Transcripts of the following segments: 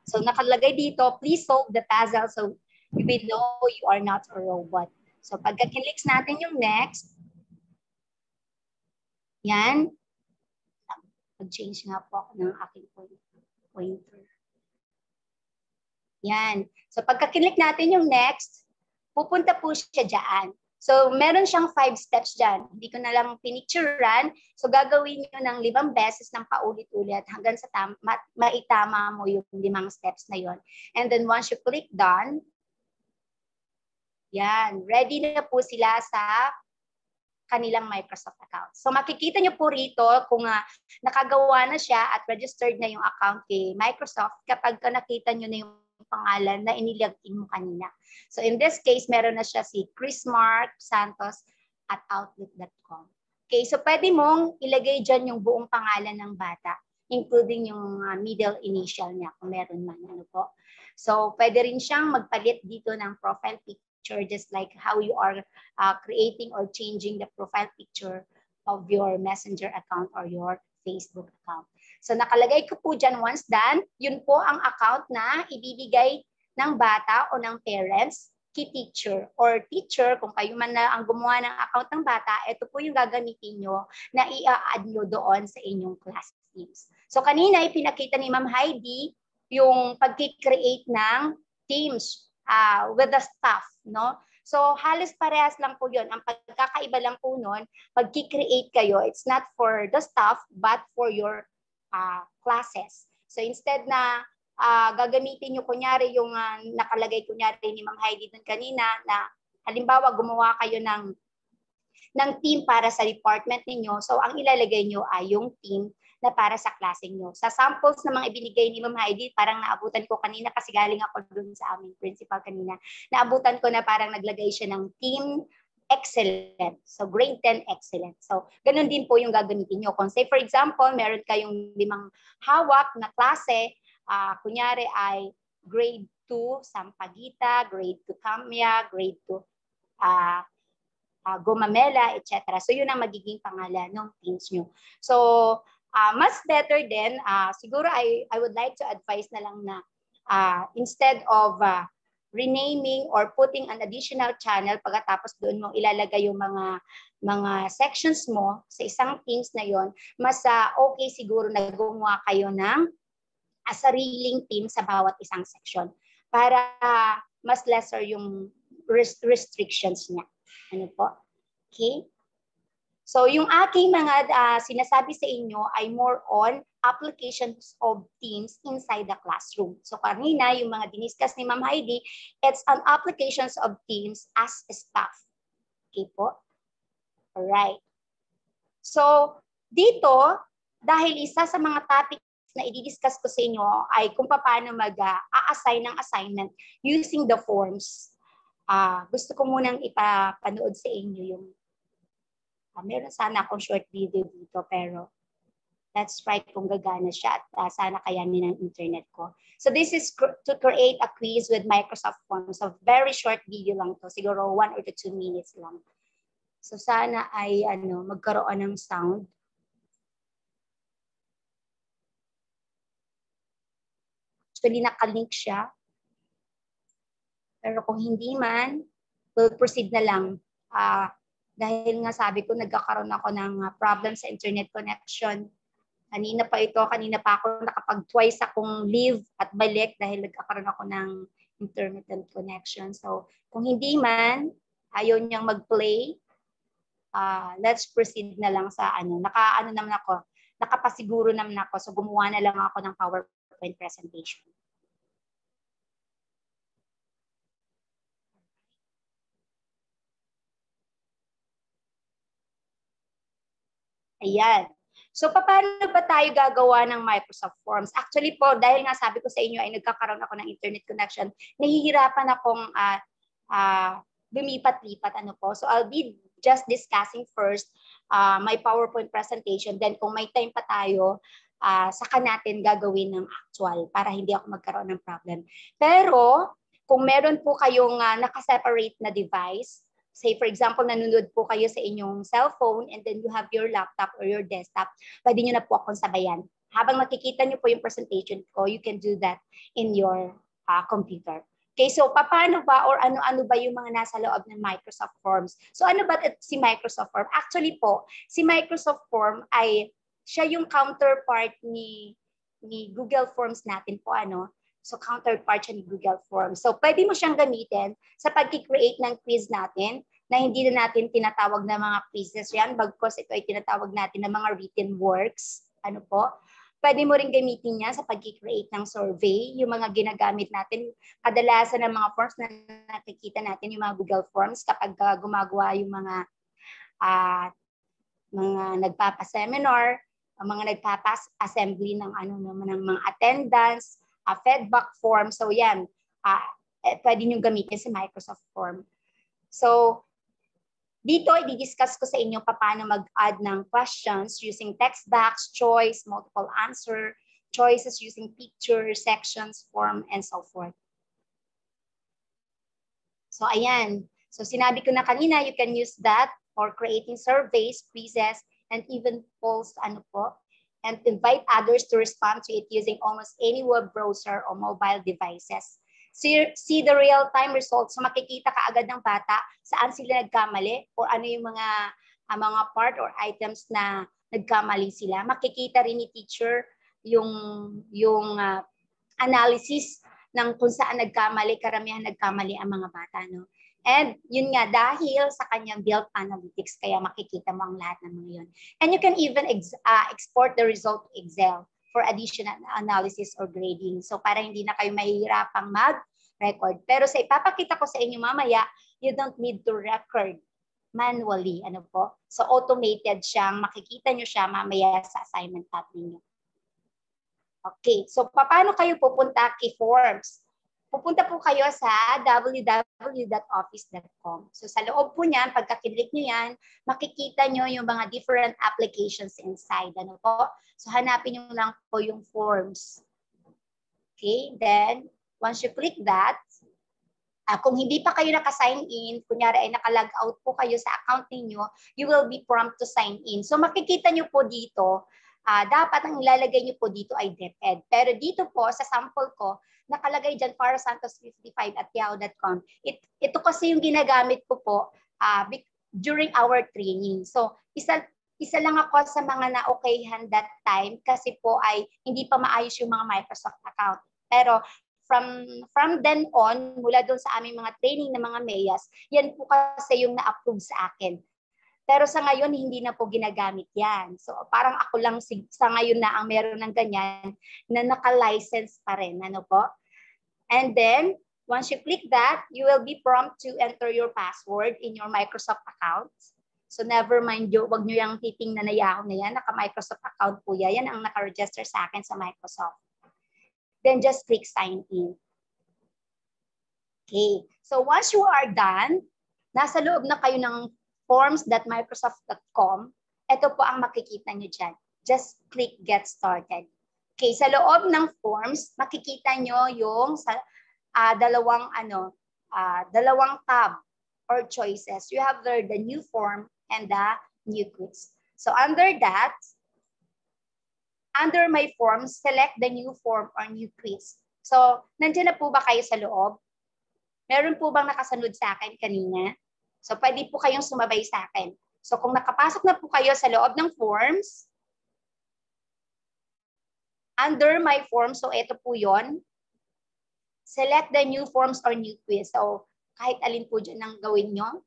So nakalagay dito, please solve the puzzle so you will know you are not a robot. So pagka-clicks natin yung next, yan. Mag-change nga po ako ng aking pointer. Yan. So pagka-click natin yung next, pupunta po siya dyan. So meron siyang 5 steps dyan. Hindi ko na lang pinicturean. So gagawin nyo ng 5 beses ng paulit-ulit hanggang sa maitama mo yung 5 steps na yon. And then once you click done, yan, ready na po sila sa kanilang Microsoft account. So makikita nyo po rito kung nakagawa na siya at registered na yung account kay Microsoft kapag nakita nyo na yung pangalan na inilagin mo kanina. So in this case, meron na siya si chrismarksantos@outlook.com. Okay, so pwede mong ilagay dyan yung buong pangalan ng bata, including yung middle initial niya kung meron man. Ano po. So pwede rin siyang magpalit dito ng profile picture just like how you are creating or changing the profile picture of your Messenger account or your Facebook account. So nakalagay ko po dyan once done, yun po ang account na ibibigay ng bata o ng parents kay teacher or teacher, kung kayo man na ang gumawa ng account ng bata, ito po yung gagamitin nyo na i-add nyo doon sa inyong class teams. So kanina ipinakita ni Ma'am Heidi yung pag-create ng teams with the staff, no? So halos parehas lang po yun. Ang pagkakaiba lang po nun, pag-create kayo, it's not for the staff but for your classes. So instead na gagamitin nyo kunyari yung nakalagay kunyari ni Ma'am Heidi dun kanina na halimbawa gumawa kayo ng team para sa department ninyo. So ang ilalagay nyo ay yung team na para sa klase nyo. Sa samples na mga ibinigay ni Ma'am Heidi, parang naabutan ko kanina kasi galing ako dun sa aming principal kanina. Naabutan ko na parang naglagay siya ng team excellent. So grade 10 excellent. So ganun din po yung gagamitin nyo. Kung say for example, meron kayong 5 hawak na klase, kunyari ay grade 2 Sampaguita, grade 2 Camia, grade 2 Gomamela, etc. So yun ang magiging pangalan ng teams nyo. So mas better din, siguro I would like to advise na lang na instead of renaming or putting an additional channel pagkatapos doon mo ilalagay yung mga sections mo sa isang teams na yon, mas okay siguro na gumawa kayo ng sariling team sa bawat isang section para mas lesser yung restrictions niya. Ano po? Okay? So yung aking mga sinasabi sa inyo ay more on applications of teams inside the classroom. So kanina yung mga diniscuss ni Ma'am Heidi, it's an applications of teams as a staff. Okay po? Alright. So dito, dahil isa sa mga topics na i-discuss ko sa inyo ay kung paano mag-a-assign ng assignment using the forms. Gusto ko munang ipapanood sa inyo yung meron sana akong short video dito pero let's try kung gagana siya at sana kayanin ng internet ko. So this is to create a quiz with Microsoft Forms. So very short video lang to, siguro 1 or 2 minutes lang. So sana ay magkaroon ng sound. Actually nakalink siya. Pero kung hindi man, we'll proceed na lang. Dahil nga sabi ko, nagkakaroon ako ng problem sa internet connection. Kanina pa ako nakapag-twice akong leave at balik dahil nagkakaroon ako ng intermittent connection. So, kung hindi man, ayaw niyang mag-play, let's proceed na lang sa nakapasiguro naman ako. So, gumawa na lang ako ng PowerPoint presentation. Ayan. So, paano ba tayo gagawa ng Microsoft Forms? Actually po, dahil nga sabi ko sa inyo ay nagkakaroon ako ng internet connection, nahihirapan akong lumipat-lipat po. So, I'll be just discussing first my PowerPoint presentation. Then, kung may time pa tayo, saka natin gagawin ng actual para hindi ako magkaroon ng problem. Pero, kung meron po kayong nakaseparate na device, say for example, nanonood po kayo sa inyong cellphone and then you have your laptop or your desktop, pwede nyo na po akong sabayan. habang nakikita niyo po yung presentation ko, you can do that in your computer. Okay, so paano ba or ano-ano ba yung mga nasa loob ng Microsoft Forms? So ano ba si Microsoft Form? Actually po, si Microsoft Form ay siya yung counterpart ni Google Forms natin po, ano? So counterpart siya ni Google Forms. So pwede mo siyang gamitin sa pag-create ng quiz natin na hindi na natin tinatawag na mga quizzes yan, bagkos ito ay tinatawag natin na mga written works. Ano po? Pwede mo rin gamitin niya sa pag-create ng survey, yung mga ginagamit natin, kadalasan ng mga forms na nakikita natin, yung mga Google Forms kapag gumagawa yung mga nagpapa-seminar, mga nagpapa-assembly ng ng mga attendance, feedback form. So yan, pwede nyo gamitin sa Microsoft Form. So dito, i-discuss ko sa inyo paano mag-add ng questions using text box, choice, multiple answer, choices using picture, sections, form, and so forth. So ayan. So sinabi ko na kanina, you can use that for creating surveys, quizzes, and even polls, and invite others to respond to it using almost any web browser or mobile devices. See the real-time results. So makikita ka agad ng bata saan sila nagkamali or ano yung mga part or items na nagkamali sila. Makikita rin ni teacher yung analysis ng kung saan nagkamali, karamihan nagkamali ang mga bata. No? And yun nga, dahil sa kanyang built analytics, kaya makikita mo ang lahat ng mga yun. And you can even export the result to Excel for additional analysis or grading. So para hindi na kayo mahihirapang mag-record. Pero sa ipapakita ko sa inyo mamaya, you don't need to record manually. Ano po? So automated siyang, makikita nyo siya mamaya sa assignment tab ninyo. Okay, so paano kayo pupunta kay Forms? Pupunta po kayo sa www.office.com. So sa loob po niyan, pagka-click nyo yan, makikita nyo yung mga different applications inside. Ano po? So hanapin nyo lang po yung Forms. Okay, then once you click that, kung hindi pa kayo naka-sign in, kunyari ay naka-log out po kayo sa account niyo, you will be prompt to sign in. So makikita nyo po dito, dapat ang ilalagay nyo po dito ay DepEd. Pero dito po, sa sample ko, nakalagay dyan farasantos55@yahoo.com. Ito kasi yung ginagamit ko po during our training. So, isa lang ako sa mga na-okayhan that time kasi po ay hindi pa maayos yung mga Microsoft account. Pero from then on, mula doon sa aming mga training ng mga MEAS, yan po kasi yung na-approve sa akin. Pero sa ngayon, hindi na po ginagamit yan. So parang ako lang sa ngayon na ang meron ng ganyan na naka-license pa rin. Ano po? And then, once you click that, you will be prompt to enter your password in your Microsoft account. So never mind, wag nyo yung titingnan na Yahoo na yan. Naka-Microsoft account po yan. Yan ang naka-register sa akin sa Microsoft. Then just click sign in. Okay. So once you are done, nasa loob na kayo ng forms.microsoft.com, ito po ang makikita nyo dyan. Just click get started. Okay, sa loob ng forms, makikita nyo yung dalawang tab or choices. You have there the new form and the new quiz. So under that, under my forms, select the new form or new quiz. So, nandiyan na po ba kayo sa loob? Meron po bang nakasunod sa akin kanina? So, pwede po kayong sumabay sa akin. So, kung nakapasok na po kayo sa loob ng forms, under my form, so ito po yon, select the new forms or new quiz. So, kahit alin po dyan ang gawin nyo,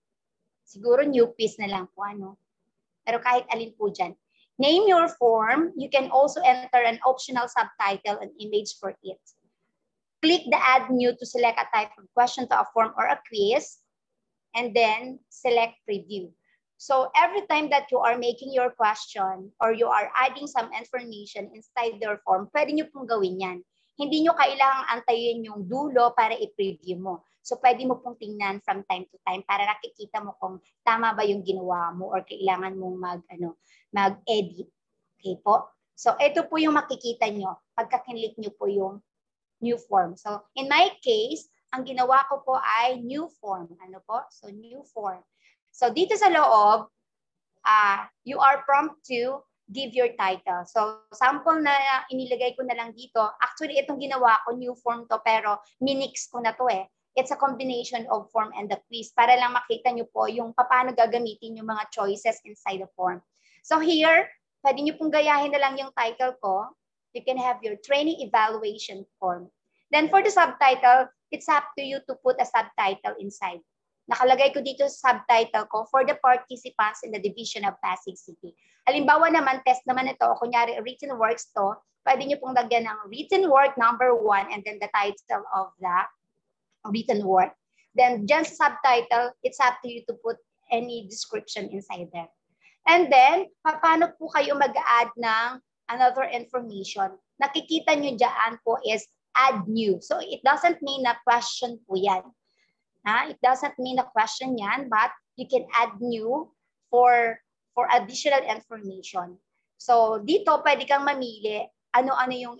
siguro new quiz na lang po, ano. Pero kahit alin po dyan. Name your form. You can also enter an optional subtitle and image for it. Click the Add New to select a type of question to a form or a quiz. And then select preview. So every time that you are making your question or you are adding some information inside your form, pwede nyo pong gawin yan. Hindi nyo kailangang antayin yung dulo para i-preview mo. So pwede mo pong tingnan from time to time para nakikita mo kung tama ba yung ginawa mo or kailangan mong mag-edit. Okay po? So ito po yung makikita nyo pagka kinlik nyo po yung new form. So in my case, ang ginawa ko po ay new form. Ano po? So, new form. So, dito sa loob, you are prompt to give your title. So, sample na inilagay ko na lang dito. Actually, itong ginawa ko, new form to, pero minix ko na to eh. It's a combination of form and the quiz para lang makita nyo po yung paano gagamitin yung mga choices inside the form. So here, pwede nyo pong gayahin na lang yung title ko. You can have your training evaluation form. Then for the subtitle, it's up to you to put a subtitle inside. Nakalagay ko dito sa subtitle ko for the participants in the division of Pasig City. Halimbawa naman, test naman ito, kunyari written works to, pwede nyo pong lagyan ng written work number 1 and then the title of the written work. Then dyan sa subtitle, it's up to you to put any description inside there. And then, paano po kayo mag-add ng another information? Nakikita nyo dyan po is add new. So it doesn't mean na question po yan. It doesn't mean a question yan, but you can add new for additional information. So dito pwede kang mamili ano-ano yung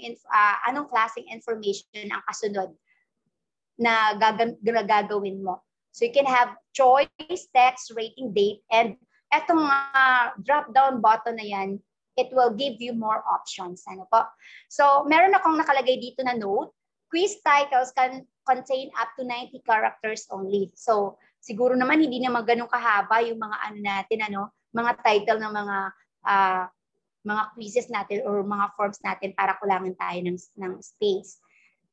anong klaseng information ang kasunod na gagawin mo. So you can have choice, text, rating, date, and etong drop-down button na yan, it will give you more options. Ano po? So meron akong nakalagay dito na note. Quiz titles can contain up to 90 characters only. So siguro naman hindi naman ganun kahaba yung mga mga title ng mga quizzes natin or mga forms natin para kulangin tayo ng space.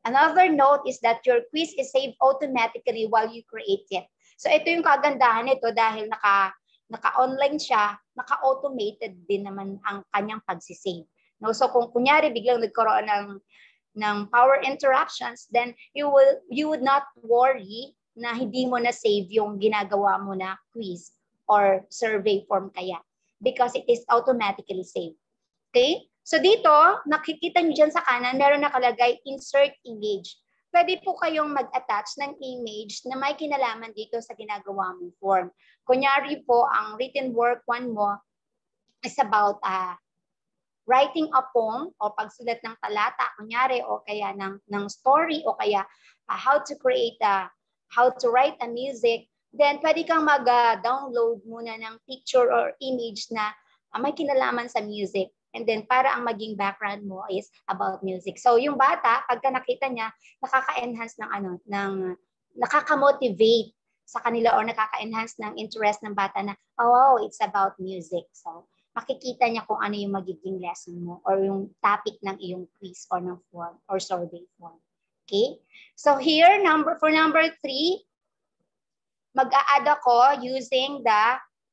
Another note is that your quiz is saved automatically while you create it. So ito yung kagandahan nito dahil naka-online siya, naka-automated din naman ang kanyang pagsisave. No? So kung kunyari biglang nagkaroon ng power interruptions, then you would not worry na hindi mo na save yung ginagawa mo na quiz or survey form kaya because it is automatically saved. Okay? So dito, nakikita nyo dyan sa kanan, meron nakalagay insert image. Pwede po kayong mag-attach ng image na may kinalaman dito sa ginagawa mong form. Kunyari po, ang written work 1 mo is about writing a poem o pagsulat ng talata, kunyari, o kaya ng story, o kaya how to write a music, then pwede kang mag-download muna ng picture or image na may kinalaman sa music. And then para ang maging background mo is about music. So yung bata, pagka nakita niya, nakaka-enhance nakaka-motivate sa kanila or nakaka-enhance ng interest ng bata na, oh wow, it's about music. So makikita niya kung ano yung magiging lesson mo or yung topic ng iyong quiz or ng form or survey form. Okay? So here, for number 3, mag-a-add ako using the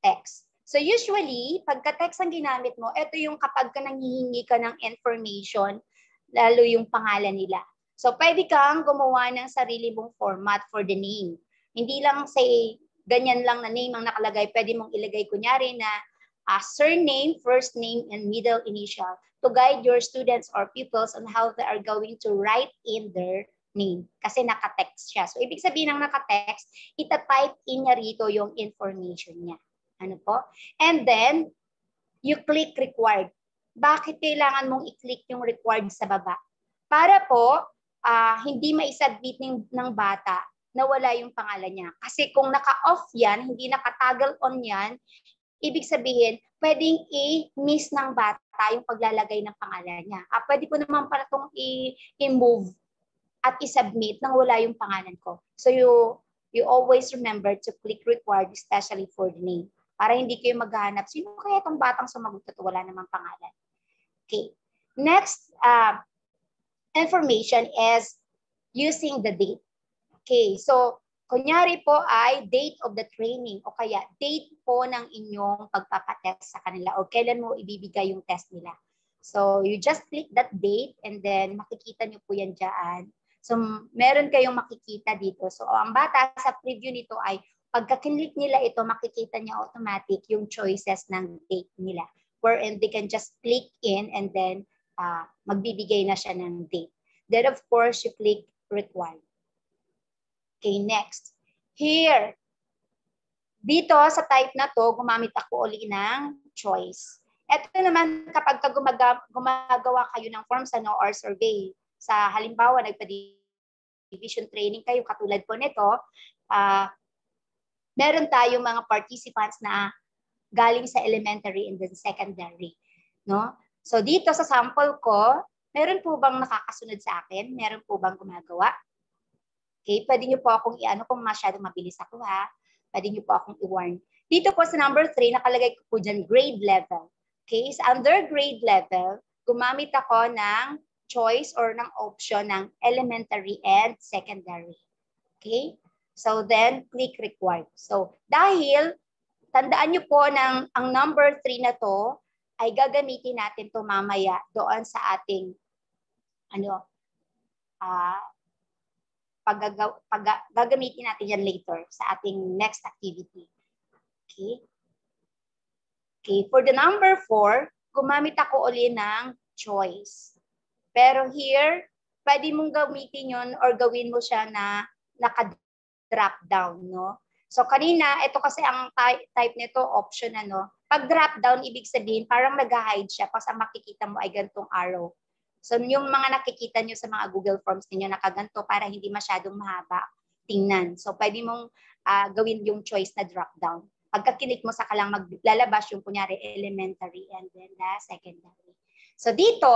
text. So usually, pagka-text ang ginamit mo, ito yung kapag ka nanghihingi ka ng information, lalo yung pangalan nila. So pwede kang gumawa ng sarili mong format for the name. Hindi lang say ganyan lang na name ang nakalagay, pwede mong ilagay kunyari na surname, first name, and middle initial to guide your students or pupils on how they are going to write in their name. Kasi naka-text siya. So ibig sabihin ng naka-text, ita-type in niya rito yung information niya. Ano po? And then, you click required. Bakit kailangan mong i-click yung required sa baba? Para po, hindi maisubmit ng bata na wala yung pangalan niya. Kasi kung naka-off yan, hindi naka-toggle on yan, ibig sabihin, pwedeng i-miss ng bata yung paglalagay ng pangalan niya. Pwede ko naman para itong i-move at i-submit nang wala yung pangalan ko. So you always remember to click required, especially for the name. Para hindi kayo maghahanap, sino kaya itong batang sumagot at wala namang pangalan? Okay. Next information is using the date. Okay. So, kunyari po ay date of the training o kaya date po ng inyong pagpapatest sa kanila o kailan mo ibibigay yung test nila. So, you just click that date and then makikita nyo po yan dyan. So, meron kayong makikita dito. So, ang bata sa preview nito ay pagka-click nila ito, makikita niya automatic yung choices ng date nila. Wherein they can just click in and then magbibigay na siya ng date. Then of course, you click required. Okay, next. Here, dito sa type na to, gumamit ako uli ng choice. Ito naman kapag gumagawa kayo ng forms or survey. Sa halimbawa, nagpa-division training kayo, katulad po nito, meron tayong mga participants na galing sa elementary and then secondary. no? So dito sa sample ko, meron po bang nakakasunod sa akin? Meron po bang gumagawa? Okay, pwede niyo po akong i-ano kung masyadong mabilis ako ha. Pwede niyo po akong i-warn. Dito po sa number 3, nakalagay ko po dyan grade level. Okay, sa under grade level, gumamit ako ng choice or ng option ng elementary and secondary. Okay? So then, click required. So dahil, tandaan niyo po ng ang number 3 na to, ay gagamitin natin to mamaya doon sa ating gagamitin natin yan later sa ating next activity. Okay? Okay, for the number 4, gumamit ako uli ng choice. Pero here, pwede mong gamitin yun or gawin mo siya na naka-drop down, no? So kanina, ito kasi ang type nito, option ano. Pag drop down, ibig sabihin, parang nag-hide siya kasi ang makikita mo ay gantong arrow. So yung mga nakikita nyo sa mga Google Forms ninyo, nakaganto para hindi masyadong mahaba tingnan. So pwede mong gawin yung choice na drop down. Pagka-click mo, saka lang maglalabas yung kunyari elementary and then the secondary. So dito,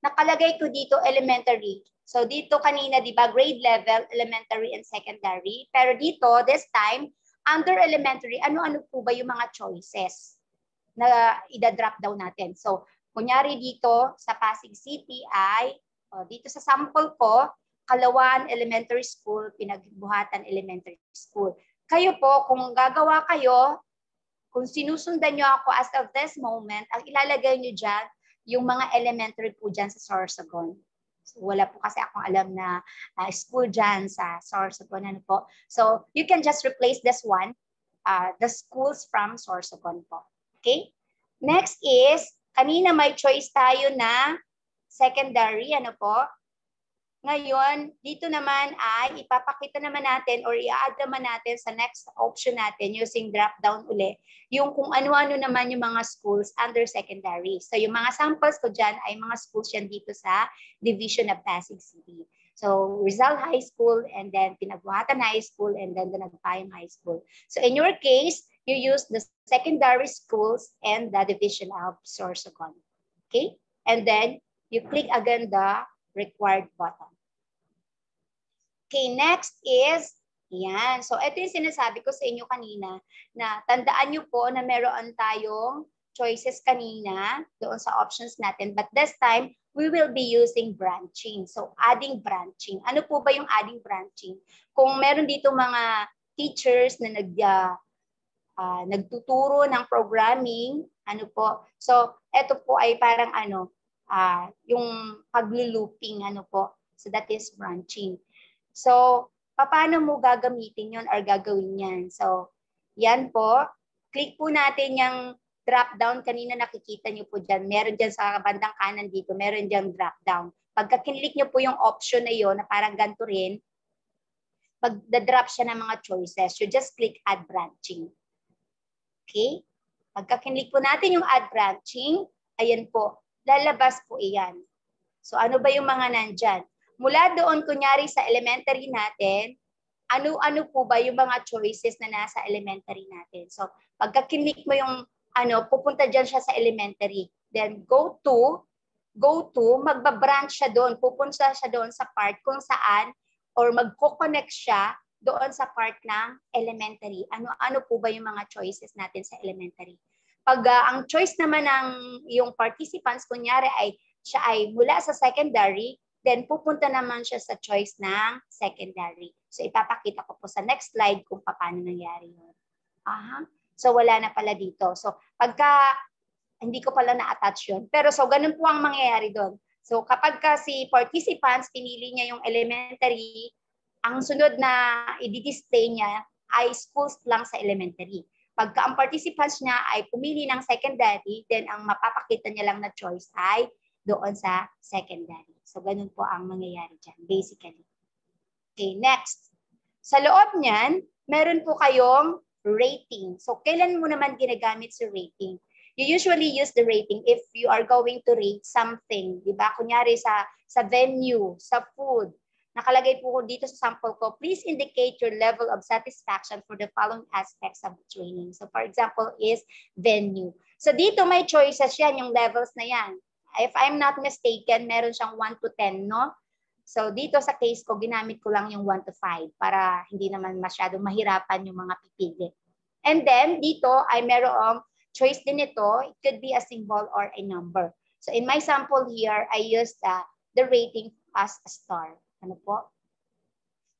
nakalagay ko dito elementary. So dito kanina, di ba, grade level, elementary and secondary. Pero dito, this time, under elementary, ano-ano po ba yung mga choices na ida-drop down natin? So, kunyari dito sa Pasig City ay, dito sa sample ko, Kalawan Elementary School, Pinagbuhatan Elementary School. Kayo po, kung gagawa kayo, kung sinusundan nyo ako as of this moment, ang ilalagay nyo dyan, yung mga elementary po dyan sa Sorsogon. So, wala po kasi akong alam na school dyan sa Sorsogon. Ano po. So, you can just replace this one, the schools from Sorsogon po. Okay? Next is, kanina may choice tayo na secondary, ano po. Ngayon, dito naman ay ipapakita naman natin or i-add naman natin sa next option natin using drop-down uli, yung kung ano-ano naman yung mga schools under secondary. So yung mga samples ko dyan ay mga schools yan dito sa Division of Pasig City. So Rizal High School and then Pinagbuhatan High School and then the Nagpayong High School. So in your case, you use the secondary schools and the Division of Sorsogon. Okay? And then you click again the required button. Okay, next is, yan. So, ito yung sinasabi ko sa inyo kanina na tandaan nyo po na meron tayong choices kanina doon sa options natin. But this time, we will be using branching. So, adding branching. Ano po ba yung adding branching? Kung meron dito mga teachers na nagtuturo ng programming, ano po. So, ito po ay parang yung pag-looping, ano po. So, that is branching. So, paano mo gagamitin yon or gagawin yan? So, yan po. Click po natin yung drop down. Kanina nakikita nyo po dyan. Meron dyan sa bandang kanan dito. Meron dyan drop down. Pagka kinlik nyo po yung option na yon na parang ganito rin, pag-drop siya ng mga choices, you just click add branching. Okay? Pagka kinlik po natin yung add branching, ayan po, lalabas po iyan. So, ano ba yung mga nandyan? Mula doon, kunyari sa elementary natin, ano-ano po ba yung mga choices na nasa elementary natin? So, pagka kinlik mo yung pupunta dyan siya sa elementary. Then, go to, magbabranch siya doon. Pupunta siya doon sa part kung saan or magko-connect siya doon sa part ng elementary. Ano po ba yung mga choices natin sa elementary? Pag ang choice naman ng yung participants, kunyari siya ay mula sa secondary, then pupunta naman siya sa choice ng secondary. So ipapakita ko po sa next slide kung paano nangyari yun. So wala na pala dito. So pagka, hindi ko pala na-attach yun. Pero so ganun po ang mangyayari doon. So kapag si participants, pinili niya yung elementary, ang sunod na i-display niya ay schools lang sa elementary. Pagka ang participants niya ay pumili ng secondary, then ang mapapakita niya lang na choice ay doon sa secondary. So, ganun po ang mangyayari dyan, basically. Okay, next. Sa loob niyan, meron po kayong rating. So, kailan mo naman ginagamit si rating? You usually use the rating if you are going to rate something. Diba? Kunyari sa venue, sa food. Nakalagay po dito sa sample ko, please indicate your level of satisfaction for the following aspects of the training. So, for example, is venue. So dito may choices yan, yung levels na yan. If I'm not mistaken, meron siyang 1 to 10, no? So dito sa case ko, ginamit ko lang yung 1 to 5 para hindi naman masyadong mahirapan yung mga pipili. And then dito ay merong choice din ito. It could be a symbol or a number. So in my sample here, I used the rating as a star. Ano po?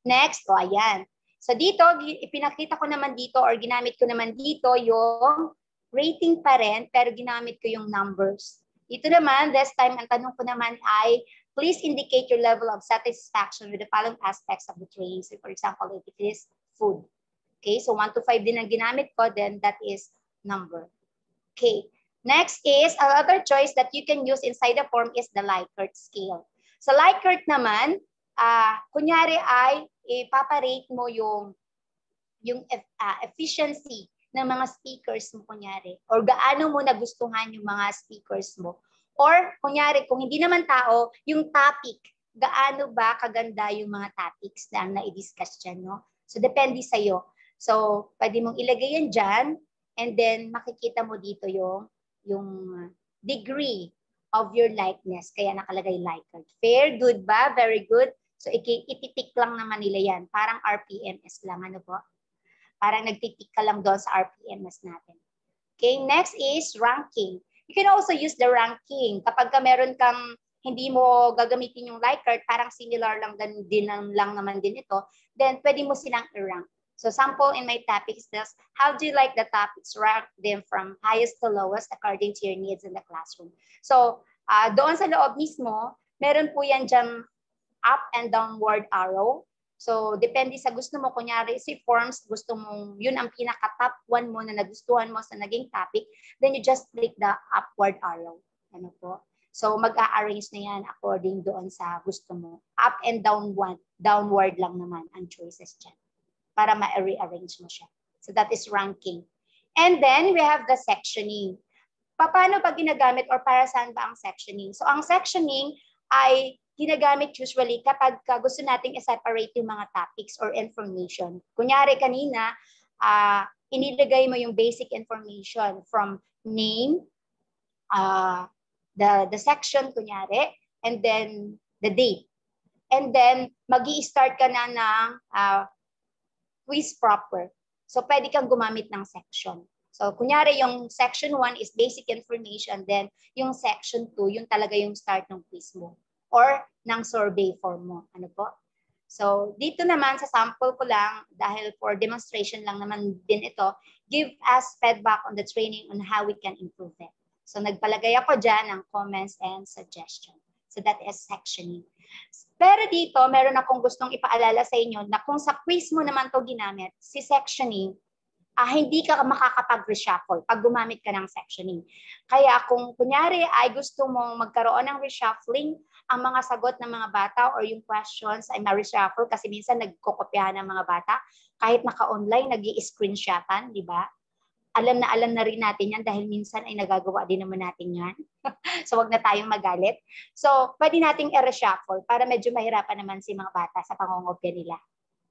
Next, ayan. So dito, ipinakita ko naman dito or ginamit ko naman dito yung rating pa rin, pero ginamit ko yung numbers. Dito naman, this time, ang tanong ko naman ay, please indicate your level of satisfaction with the following aspects of the training. So for example, if it is food. Okay, so 1 to 5 din ang ginamit ko, then that is number. Okay, next is, another choice that you can use inside the form is the Likert scale. Sa Likert naman, kunyari ay ipaparate mo yung efficiency ng mga speakers mo kunyari or gaano mo nagustuhan yung mga speakers mo. Or kunyari kung hindi naman tao, yung topic, gaano ba kaganda yung mga topics na na-discuss dyan, no? So depende sa iyo. So pwede mong ilagay yan dyan and then makikita mo dito yung degree of your likeness. Kaya nakalagay Likert. Fair, good ba? Very good. So ititik lang naman nila yan. Parang RPMS lang. Ano po? Parang nagtitik ka lang doon sa RPMS natin. Okay, next is ranking. You can also use the ranking. Kapag meron kang hindi mo gagamitin yung Likert, parang similar lang naman din ito, then pwede mo silang i-rank. So sample in my topics is, how do you like the topics? Rank them from highest to lowest according to your needs in the classroom. So doon sa loob mismo, meron po yan dyan up and downward arrow. So, depende sa gusto mo. Kunyari, si forms, gusto mo, yun ang pinaka-top one mo na nagustuhan mo sa naging topic, then you just click the upward arrow. Ano po? So, mag-a-arrange na yan according doon sa gusto mo. Up and downward lang naman ang choices dyan para ma-rearrange mo siya. So, that is ranking. And then, we have the sectioning. Paano pag ginagamit or para saan ba ang sectioning? So, ang sectioning ay ginagamit usually kapag gusto nating i-separate yung mga topics or information. Kunyari kanina, inilagay mo yung basic information from name, the section kunyari, and then the date. And then magi-start ka na ng quiz proper. So pwede kang gumamit ng section. So kunyari yung section 1 is basic information, then yung section 2, yung talaga yung start ng quiz mo or ng survey form mo. Ano po? So, dito naman sa sample ko lang, dahil for demonstration lang naman din ito, give us feedback on the training on how we can improve it. So, nagpalagay ako dyan ng comments and suggestions. So, that is sectioning. Pero dito, meron akong gustong ipaalala sa inyo na kung sa quiz mo naman to ginamit, si sectioning, hindi ka makakapag-reshuffle pag gumamit ka ng sectioning. Kaya kung kunyari ay gusto mong magkaroon ng reshuffling, ang mga sagot ng mga bata or yung questions ay ma-reshuffle kasi minsan nagkokopyahan ng mga bata, kahit naka-online, nag-i-screenshotan, di ba? Alam na rin natin yan dahil minsan ay nagagawa din naman natin yan. So wag na tayong magalit. So pwede nating i-reshuffle para medyo mahirapan naman si mga bata sa pangongopya nila.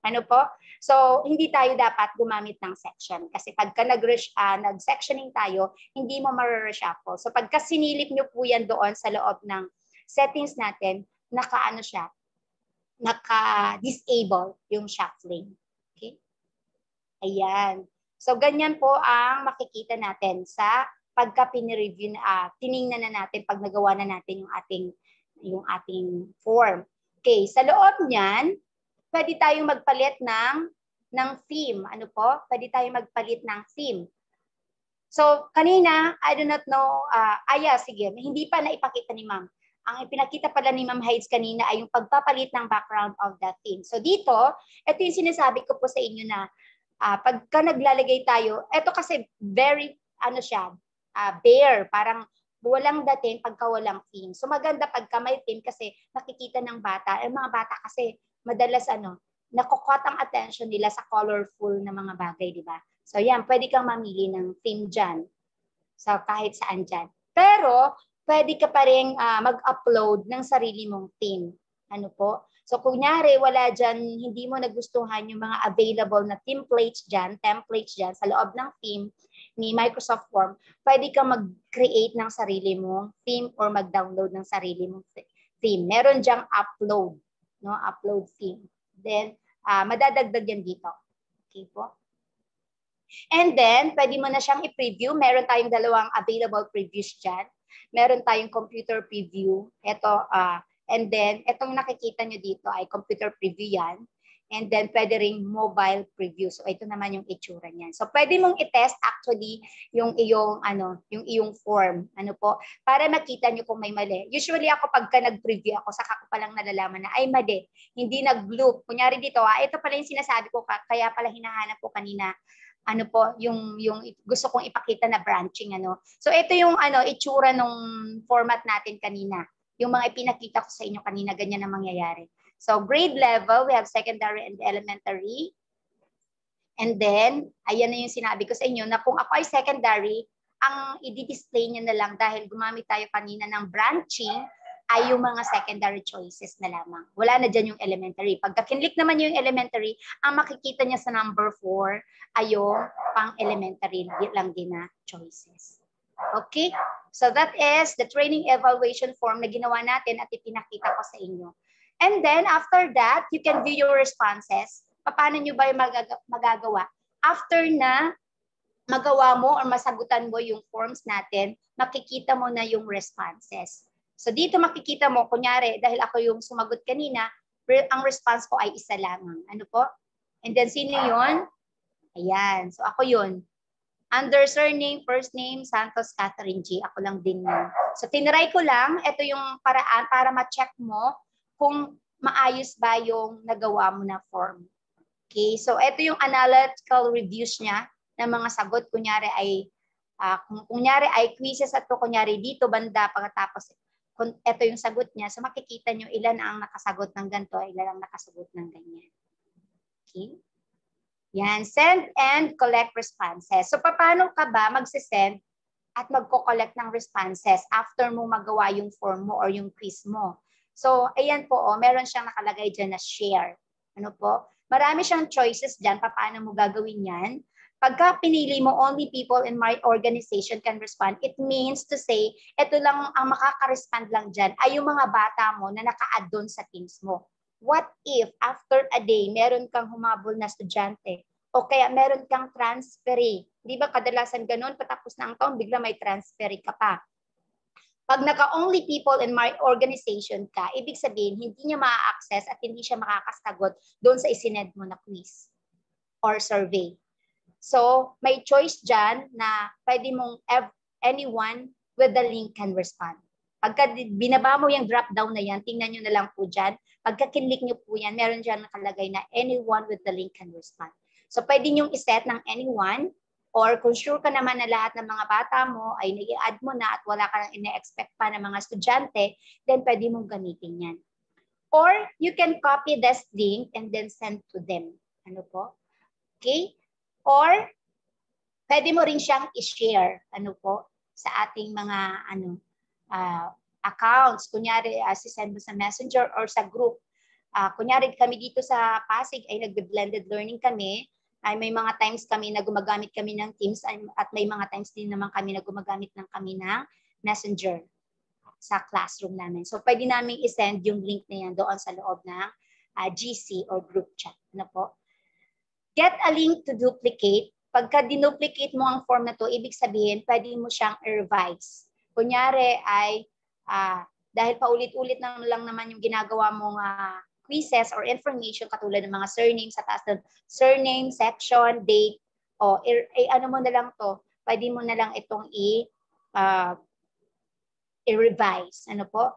Ano po? So, hindi tayo dapat gumamit ng section. Kasi pagka nag-sectioning tayo, hindi mo ma-reshuffle. So, pagka sinilip nyo po yan doon sa loob ng settings natin, naka-disable yung shuffling. Okay? Ayan. So, ganyan po ang makikita natin sa pagka pinireview tiningnan na natin pag nagawa na natin yung ating form. Okay, sa loob niyan, pwede tayong magpalit ng theme. Ano po? Pwede tayong magpalit ng theme. So, kanina, I do not know, sige, hindi pa naipakita ni ma'am. Ang ipinakita pala ni Ma'am Hides kanina ay yung pagpapalit ng background of the theme. So, dito, ito yung sinasabi ko po sa inyo na pagka naglalagay tayo, ito kasi very, bare, parang walang dating pagka walang theme. So, maganda pagka may theme kasi nakikita ng bata. Mga bata kasi, madalas nakukot ang attention nila sa colorful na mga bagay, di ba? So yan, pwede kang mamili ng theme dyan. So kahit saan dyan. Pero pwede ka pa rin mag-upload ng sarili mong theme. Ano po? So kunyari wala dyan, hindi mo nagustuhan yung mga available na templates dyan sa loob ng theme, ni Microsoft Form, pwede kang mag-create ng sarili mong theme or mag-download ng sarili mong theme. Meron diyang upload, no? Upload theme. Then, madadagdag yan dito. Okay po? And then, pwede mo na siyang i-preview. Meron tayong dalawang available previews dyan. Meron tayong computer preview. Ito, and then, itong nakikita nyo dito ay computer preview yan. And then, pwede ring mobile preview. So, ito naman yung itsura niyan. So, pwede mong i-test actually yung iyong form. Ano po? Para makita nyo kung may mali. Usually ako, pagka nag-preview ako, saka ko palang nalalaman na, ay mali. Hindi nag-loop. Kunyari dito, ito pala yung sinasabi ko, kaya pala hinahanap ko kanina. Ano po, yung gusto kong ipakita na branching. Ano. So, ito yung itsura nung format natin kanina. Yung mga ipinakita ko sa inyo kanina, ganyan ang mangyayari. So, grade level, we have secondary and elementary. And then, ayan na yung sinabi ko sa inyo na kung ako ay secondary, ang i-display niya na lang dahil gumamit tayo kanina ng branching, ay yung mga secondary choices na lamang. Wala na dyan yung elementary. Pagka kinlik naman yung elementary, ang makikita niya sa number 4 ay yung pang-elementary lang din na choices. Okay? So that is the training evaluation form na ginawa natin at ipinakita ko sa inyo. And then, after that, you can view your responses. Paano nyo ba yung magagawa? After na magawa mo or masagutan mo yung forms natin, makikita mo na yung responses. So, dito makikita mo, kunyari, dahil ako yung sumagot kanina, ang response ko ay isa lamang. Ano po? And then, sino yun? Ayan. So, ako yun. Under surname, first name, Santos Catherine G. Ako lang din yun. So, tinry ko lang. Ito yung paraan para ma-check mo kung maayos ba yung nagawa mo na form. Okay, so ito yung analytical reviews niya ng mga sagot. Kunyari ay, kunyari ay quizzes at kunyari dito banda pagkatapos ito yung sagot niya. So makikita nyo ilan ang nakasagot ng ganito, ilan ang nakasagot ng ganyan. Okay. Yan, send and collect responses. So paano ka ba magsisend at magko-collect ng responses after mo magawa yung form mo or yung quiz mo? So, ayan po, meron siyang nakalagay dyan na share. Ano po? Marami siyang choices dyan, paano mo gagawin yan. Pagka pinili mo, only people in my organization can respond, it means to say, ito lang ang makaka-respond lang dyan ay yung mga bata mo na naka-add doon sa teams mo. What if, after a day, meron kang humabol na estudyante o kaya meron kang transferee? Di ba kadalasan ganun, patapos na ang taon, bigla may transferee ka pa. Pag naka-only people in my organization ka, ibig sabihin, hindi niya ma-access at hindi siya makakasagot doon sa isinend mo na quiz or survey. So, may choice dyan na pwede mong anyone with the link can respond. Pagka binaba mo yung drop down na yan, tingnan nyo na lang po dyan. Pagka kinlik nyo po yan, meron dyan nakalagay na anyone with the link can respond. So, pwede nyong iset ng anyone. Or kung sure ka naman na lahat ng mga bata mo ay nag-i-add mo na at wala ka nang ine-expect pa ng mga estudyante, then pwede mong gamitin yan. Or you can copy this link and then send to them. Ano po? Okay? Or pwede mo rin siyang i-share ano po, sa ating mga accounts. Kunyari, send mo sa Messenger or sa group. Kunyari kami dito sa Pasig ay nagbe-blended learning kami. Ay may mga times kami na gumagamit kami ng Teams at may mga times din naman kami na gumagamit kami ng Messenger sa classroom namin. So pwede namin i-send yung link na yan doon sa loob ng GC or group chat. Ano po? Get a link to duplicate. Pagka dinuplicate mo ang form na to, ibig sabihin pwede mo siyang i-revise. Kunyari ay dahil paulit-ulit na lang naman yung ginagawa mong quizzes or information katulad ng mga surname sa taas ng surname, section, date, o ano mo na lang to, pwede mo na lang itong i-revise. Ano po?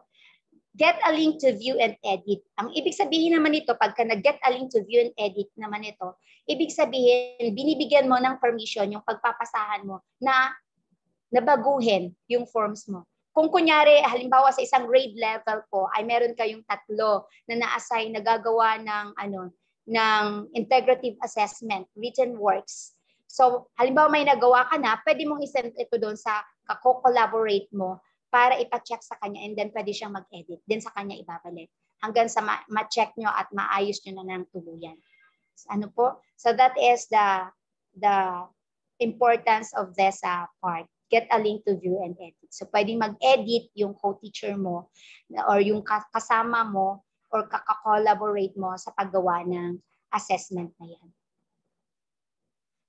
Get a link to view and edit. Ang ibig sabihin naman nito, pagka nag-get a link to view and edit naman ito, ibig sabihin, binibigyan mo ng permission yung pagpapasahan mo na nabaguhin yung forms mo. Kung kunyari, halimbawa sa isang grade level po, ay meron kayong 3 na na-assign na gagawa ng integrative assessment, written works. So, halimbawa may nagawa ka na, pwede mong isend ito doon sa kako-collaborate mo para ipa-check sa kanya and then pwede siyang mag-edit. Then sa kanya ibabalik. Hanggang sa ma-check nyo at maayos nyo na ng tuluyan. Ano po? So that is the importance of this part. Get a link to view and edit. So pwedeng mag-edit yung co-teacher mo or yung kasama mo or kaka-collaborate mo sa paggawa ng assessment na yan.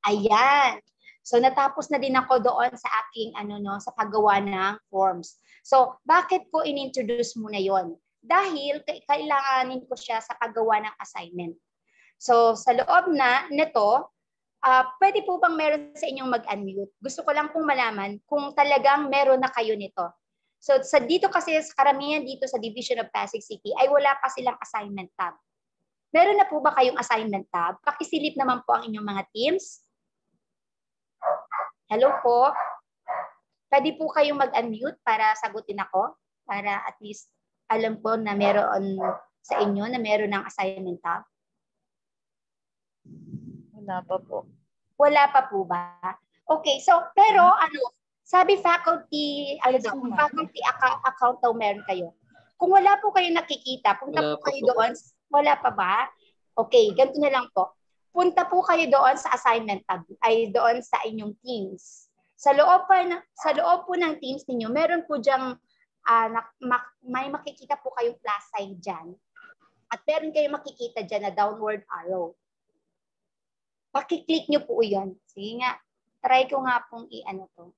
Ayan. So natapos na din ako doon sa aking sa paggawa ng forms. So bakit ko inintroduce muna yon? Dahil kailanganin ko siya sa paggawa ng assignment. So sa loob nito, pwede po bang meron sa inyong mag-unmute? Gusto ko lang pong malaman kung talagang meron na kayo nito. So dito kasi sa karamihan dito sa Division of Pasig City ay wala pa silang assignment tab. Meron na po ba kayong assignment tab? Pakisilip naman po ang inyong mga teams. Hello po. Pwede po kayong mag-unmute para sagutin ako? Para at least alam po na meron sa inyo na meron ng assignment tab. Wala pa po. Wala pa po ba? Okay, so pero sabi faculty account daw meron kayo. Kung wala po kayo nakikita, punta po kayo doon. Wala pa ba? Okay, ganito na lang po. Punta po kayo doon sa assignment tab, ay doon sa inyong teams. Sa loob po ng teams ninyo, meron po diyang may makikita po kayong plus sign dyan. At meron kayong makikita dyan na downward arrow. Pakiclick nyo po yan. Sige nga, try ko nga pong to.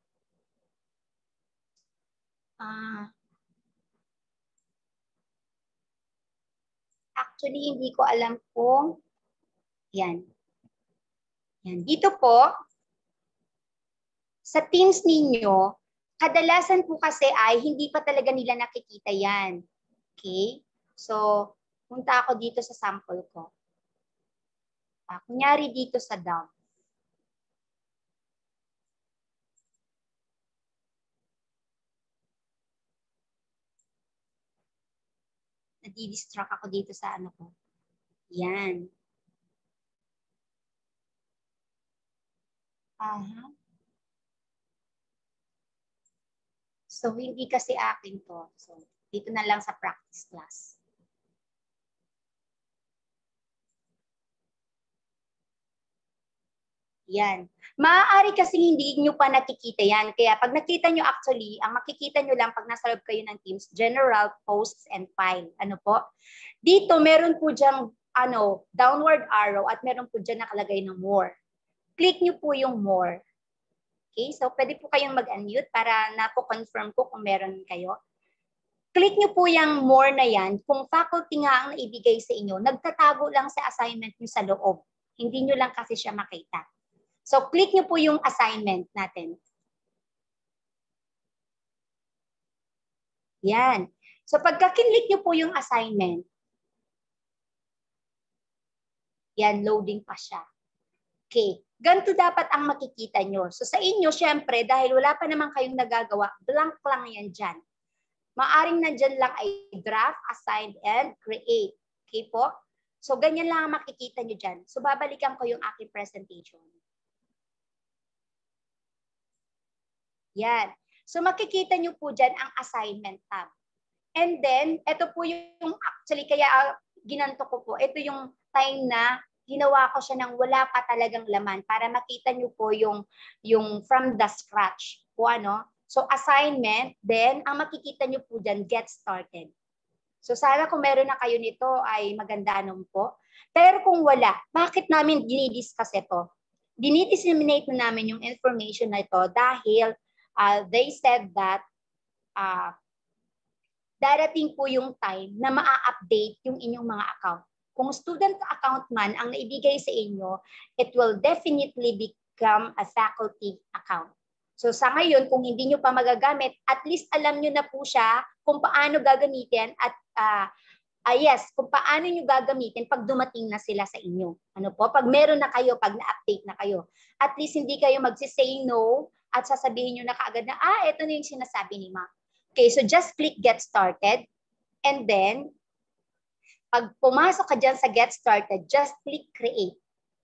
Actually, hindi ko alam kung yan. Yan. Dito po, sa teams ninyo, kadalasan po kasi ay hindi pa talaga nila nakikita yan. Okay? So, punta ako dito sa sample ko. Kunyari dito sa DOM. Nadi-distract ako dito sa ko. Yan. So, hindi kasi akin to. So, dito na lang sa practice class. Yan. Maaari kasi hindi nyo pa nakikita yan. Kaya pag nakita nyo actually, ang makikita nyo lang pag nasa loob kayo ng Teams, General, Posts, and File. Ano po? Dito, meron po dyang downward arrow at meron po dyan nakalagay na More. Click nyo po yung More. Okay? So, pwede po kayong mag-unmute para napo-confirm ko kung meron kayo. Click nyo po yung More na yan. Kung faculty nga ang naibigay sa inyo, nagtatago lang sa assignment nyo sa loob. Hindi nyo lang kasi siya makita. So, click nyo po yung assignment natin. Yan. So, pagka-click nyo po yung assignment, yan, loading pa siya. Okay. Ganito dapat ang makikita nyo. So, sa inyo, syempre, dahil wala pa naman kayong nagagawa, blank lang yan dyan. Maaring nandyan lang ay draft, assign, and create. Okay po? So, ganyan lang ang makikita nyo dyan. So, babalikan ko yung aking presentation. Yan. So makikita nyo po dyan ang assignment tab. And then, ito po yung actually, kaya ginanto ko po, ito yung time na ginawa ko siya ng wala pa talagang laman para makita nyo po yung from the scratch. Po, So assignment, then ang makikita nyo po dyan, get started. So sana kung meron na kayo nito ay maganda po. Pero kung wala, bakit namin dinidiscuss ito? Dinidisseminate na namin yung information na ito dahil they said that darating po yung time na maa-update yung inyong mga account. Kung student account man ang naibigay sa inyo, it will definitely become a faculty account. So sa ngayon, kung hindi nyo pa magagamit, at least alam nyo na po siya kung paano gagamitin at kung paano nyo gagamitin pag dumating na sila sa inyo. Pag meron na kayo, pag na-update na kayo. At least hindi kayo magsisay no at sasabihin nyo na kaagad na, ito na yung sinasabi ni Ma. Okay, so just click Get Started. And then, pag pumasok ka dyan sa Get Started, just click Create.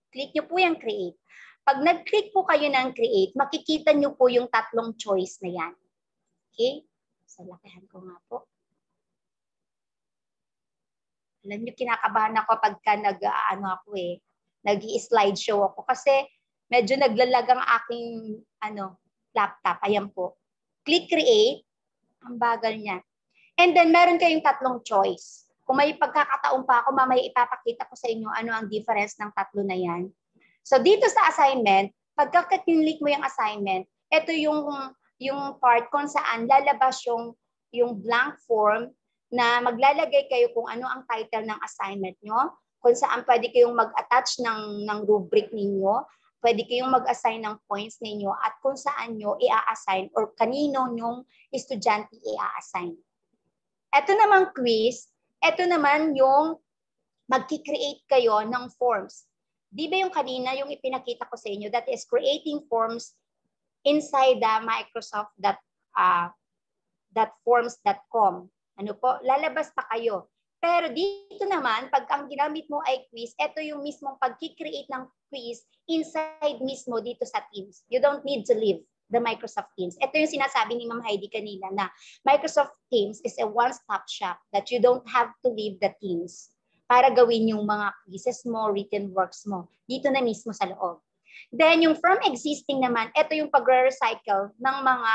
Click nyo po yung Create. Pag nag-click po kayo ng Create, makikita nyo po yung tatlong choice na yan. Okay? So, lakihan ko nga po. Alam nyo, kinakabahan ako pagka nag-slideshow ako. Kasi Medyo naglalag ang aking laptop. Ayan po. Click create. Ang bagal niya. And then meron kayong tatlong choice. Kung may pagkakataon pa ako, mamaya ipapakita ko sa inyo ano ang difference ng tatlo na yan. So dito sa assignment, pagka-click mo yung assignment, ito yung part kung saan lalabas yung blank form na maglalagay kayo kung ano ang title ng assignment nyo, kung saan pwede kayong mag-attach ng rubric ninyo, pwede kayong mag-assign ng points ninyo, at kung saan nyo i-assign or kanino nyong estudyante i-assign. Ito namang quiz, ito naman yung mag-create kayo ng forms. Di ba yung kanina, yung ipinakita ko sa inyo, that is creating forms inside the Microsoft.forms.com. Ano po, lalabas pa kayo. Pero dito naman, pag ang ginamit mo ay quiz, ito yung mismong pag-create ng quiz inside mismo dito sa Teams. You don't need to leave the Microsoft Teams. Ito yung sinasabi ni Ma'am Heidi kanina na Microsoft Teams is a one-stop shop that you don't have to leave the Teams para gawin yung mga quizzes mo, written works mo. Dito na mismo sa loob. Then yung from existing naman, ito yung pag-recycle ng mga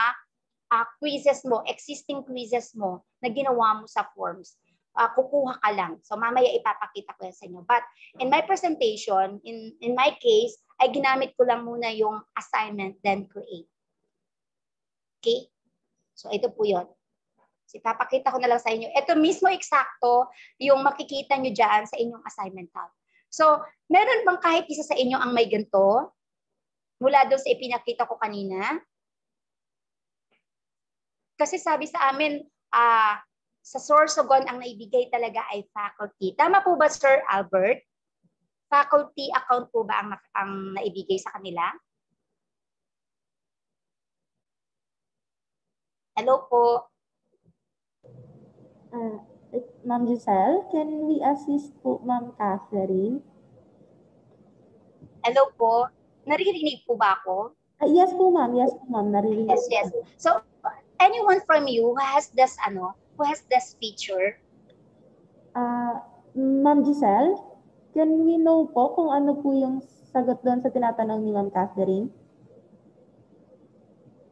quizzes mo, existing quizzes mo na ginawa mo sa forms. Kukuha ka lang. So mamaya ipapakita ko yan sa inyo. But in my presentation, in my case, ay ginamit ko lang muna yung assignment then create. Okay? So ito po yun. So ipapakita ko na lang sa inyo. Ito mismo eksakto yung makikita nyo dyan sa inyong assignment tab. So meron bang kahit isa sa inyo ang may ganito? Mula doon sa ipinakita ko kanina? Kasi sabi sa amin, sa Sorsogon ang naibigay talaga ay faculty. Tama po ba, Sir Albert? Faculty account po ba ang naibigay sa kanila? Hello po. Ma'am Giselle, can we assist po Ma'am Catherine? Hello po. Naririnig po ba ako? Yes po ma'am, naririnig. Yes. So, anyone from you who has this feature? Ma'am Giselle, can we know po kung ano po yung sagot doon sa tinatanong ni Ma'am Catherine?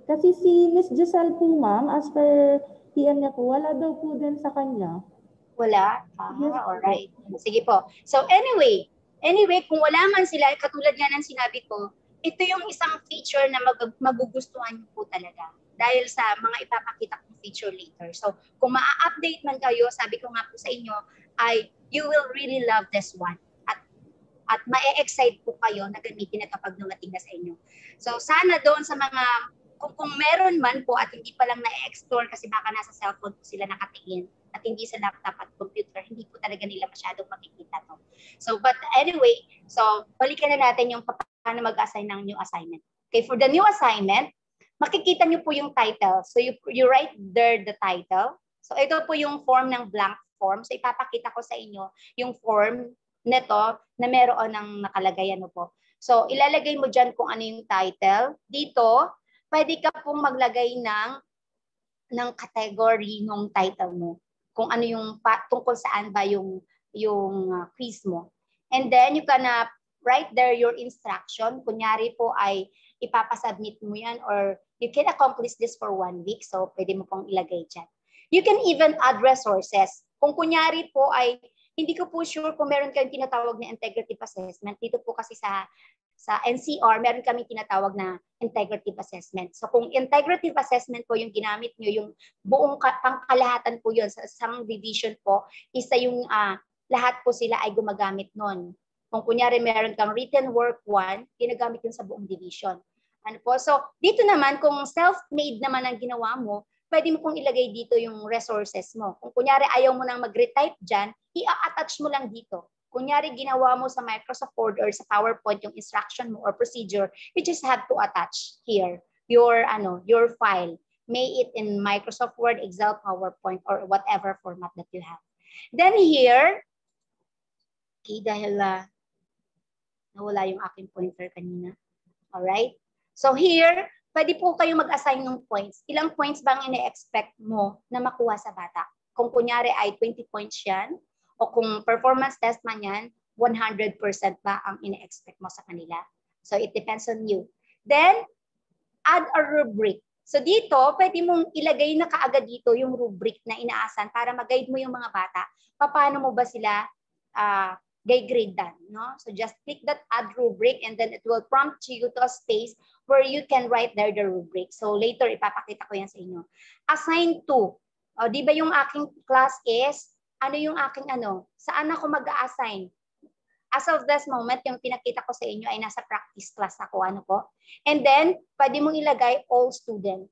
Kasi si Miss Giselle po ma'am, as per PM niya po, wala daw po din sa kanya. Wala? Yes, alright. Sige po. So anyway, kung wala man sila, katulad nga ng sinabi ko, ito yung isang feature na magugustuhan niyo po talaga dahil sa mga ipapakita kong feature later. So kung maa-update man kayo, sabi ko nga po sa inyo, ay you will really love this one. At ma-excite po kayo na gamitin ito pag dumating na sa inyo. So sana doon sa mga, kung meron man po at hindi pa lang na-explore kasi baka nasa cellphone po sila nakatingin at hindi sa laptop at computer, hindi po talaga nila masyadong makikita to. So, but anyway, so balikan na natin yung paano mag-assign ng new assignment. Okay, for the new assignment, makikita nyo po yung title. So, you write there the title. So, ito po yung form ng blank form. So, ipapakita ko sa inyo yung form nito na meron ng nakalagay ano po. So, ilalagay mo dyan kung ano yung title. Dito, pwede ka pong maglagay ng category ng title mo. Kung ano yung tungkol saan ba yung quiz mo. And then you can write there your instruction. Kunyari po ay ipapasubmit mo yan or you can accomplish this for 1 week. So pwede mo pong ilagay dyan. You can even add resources. Kung kunyari po ay hindi ko po sure kung meron kayong tinatawag na integrative assessment. Dito po kasi sa NCR, meron kami tinatawag na integrative assessment. So kung integrative assessment po yung ginamit nyo, yung buong pangkalahatan po yun sa isang division po, isa yung lahat po sila ay gumagamit nun. Kung kunyari meron kang written work 1, ginagamit yun sa buong division. Ano po? So dito naman, kung self-made naman ang ginawa mo, pwede mo pong ilagay dito yung resources mo. Kung kunyari ayaw mo nang mag-retype dyan, i-attach mo lang dito. Kunyari ginawa mo sa Microsoft Word or sa PowerPoint yung instruction mo or procedure, you just have to attach here your file. May it in Microsoft Word, Excel, PowerPoint, or whatever format that you have. Then here, okay, dahil nawala yung aking pointer kanina. Alright? So here, pwede po kayong mag-assign ng points. Ilang points bang ine-expect mo na makuha sa bata? Kung kunyari ay 20 points yan, o kung performance test man yan, 100% ba ang ine-expect mo sa kanila? So it depends on you. Then, add a rubric. So dito, pwede mong ilagay na kaagad dito yung rubric na inaasan para mag-guide mo yung mga bata. Paano mo ba sila grade dan, no? So just click that add rubric and then it will prompt you to a space where you can write there the rubric. So later, ipapakita ko yan sa inyo. Assign to. O, di ba yung aking class is, ano yung aking saan ako mag-a-assign? As of this moment, yung pinakita ko sa inyo ay nasa practice class ako, And then, pwede mong ilagay all student.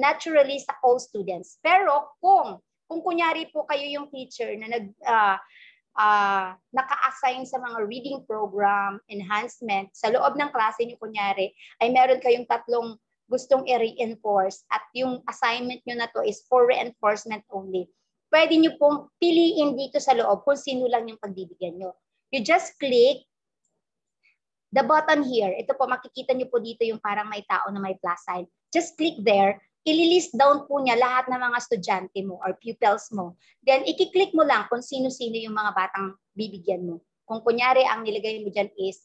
Naturally, sa all students. Pero kung kunyari po kayo yung teacher na naka-assign sa mga reading program, enhancement, sa loob ng klase niyo kunyari, ay meron kayong 3 gustong i-reinforce at yung assignment nyo na to is for reinforcement only. Pwede nyo pong piliin dito sa loob kung sino lang yung pagbibigyan nyo. You just click the button here. Ito po, makikita nyo po dito yung parang may tao na may plus sign. Just click there. Ililist down po niya lahat ng mga estudyante mo or pupils mo. Then, ikiklik mo lang kung sino-sino yung mga batang bibigyan mo. Kung kunyari, ang nilagay mo dyan is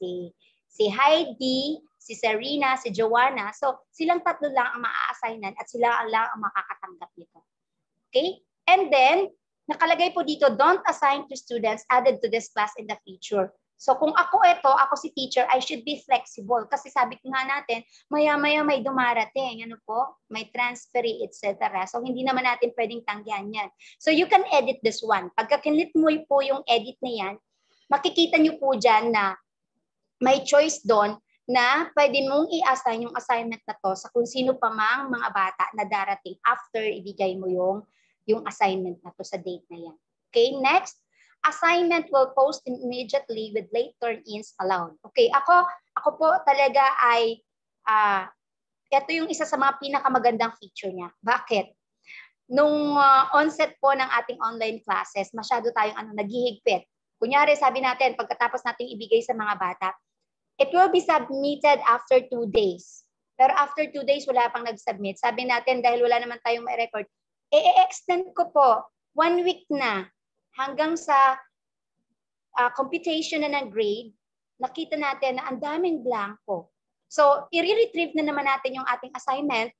si Heidi, si Serena, si Joanna. So, silang 3 lang ang maa-assignan at sila lang ang makakatanggap nito. Okay? And then, nakalagay po dito, don't assign to students added to this class in the future. So kung ako si teacher, I should be flexible. Kasi sabi ko nga natin, maya-maya may dumarating, may transferee, etc. So hindi naman natin pwedeng tanggihan yan. So you can edit this one. Pagka kinlit mo po yung edit na yan, makikita nyo po dyan na may choice doon na pwede mong i-assign yung assignment na to sa kung sino pa mang mga bata na darating after ibigay mo yung assignment na to sa date na yan. Okay, next. Assignment will post immediately with late turn-ins allowed. Okay, ako po talaga ay, ito yung isa sa mga pinakamagandang feature niya. Bakit? Nung onset po ng ating online classes, masyado tayong naghihigpit. Kunyari, sabi natin, pagkatapos nating ibigay sa mga bata, it will be submitted after 2 days. Pero after 2 days, wala pang nag-submit. Sabi natin, dahil wala naman tayong may record, i-extend ko po 1 week na hanggang sa computation na ng grade, nakita natin na ang daming blanco. So, i-retrieve na naman natin yung ating assignment.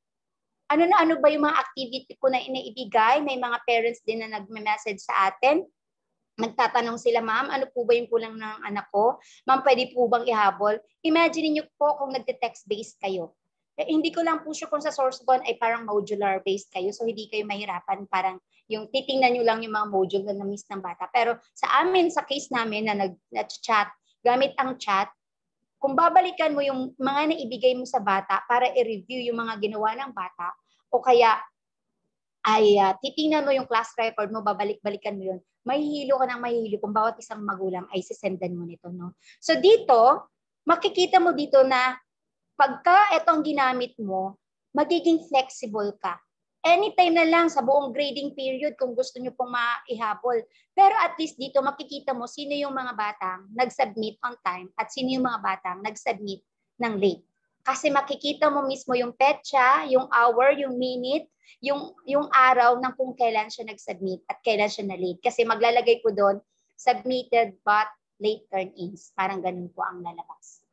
Ano ba yung mga activity ko na inaibigay? May mga parents din na nagme-message sa atin. Nagtatanong sila, ma'am, ano po ba yung kulang ng anak ko? Ma'am, pwede po bang ihabol? Imagine niyo po kung nagte-text-based kayo. Hindi ko lang po sure kung sa Sourcebond ay parang modular-based kayo. So, hindi kayo mahirapan. Parang yung titingnan nyo lang yung mga module na na-miss ng bata. Pero sa amin, sa case namin na nag-chat, gamit ang chat, kung babalikan mo yung mga naibigay mo sa bata para i-review yung mga ginawa ng bata, o kaya ay titingnan mo yung class record mo, babalik-balikan mo yun, mahihilo ka ng mahihilo kung bawat isang magulang ay sisendan mo nito. No? So dito, makikita mo dito na pagka itong ginamit mo, magiging flexible ka. Anytime na lang sa buong grading period kung gusto nyo pong maihabol. Pero at least dito makikita mo sino yung mga batang nag-submit on time at sino yung mga batang nag-submit ng late. Kasi makikita mo mismo yung petsa, yung hour, yung minute, yung araw ng kung kailan siya nag-submit at kailan siya na-late. Kasi maglalagay po doon, submitted but late turn-ins. Parang ganun po ang lalabas.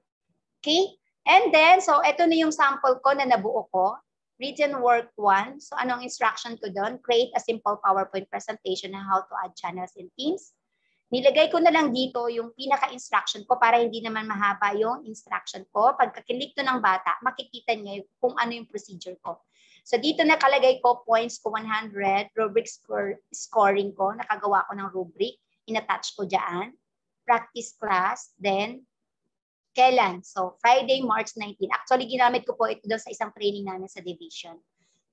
Okay? And then, so ito na yung sample ko na nabuo ko. Written work 1. So anong instruction ko doon? Create a simple PowerPoint presentation on how to add channels in Teams. Nilagay ko na lang dito yung pinaka-instruction ko para hindi naman mahaba yung instruction ko. Pagka-click to ng bata, makikita niya kung ano yung procedure ko. So dito nakalagay ko points ko 100, rubric scoring ko, nakagawa ko ng rubric, in-attach ko dyan. Practice class, then kailan? So, Friday, March 19. Actually, ginamit ko po ito doon sa isang training namin sa division.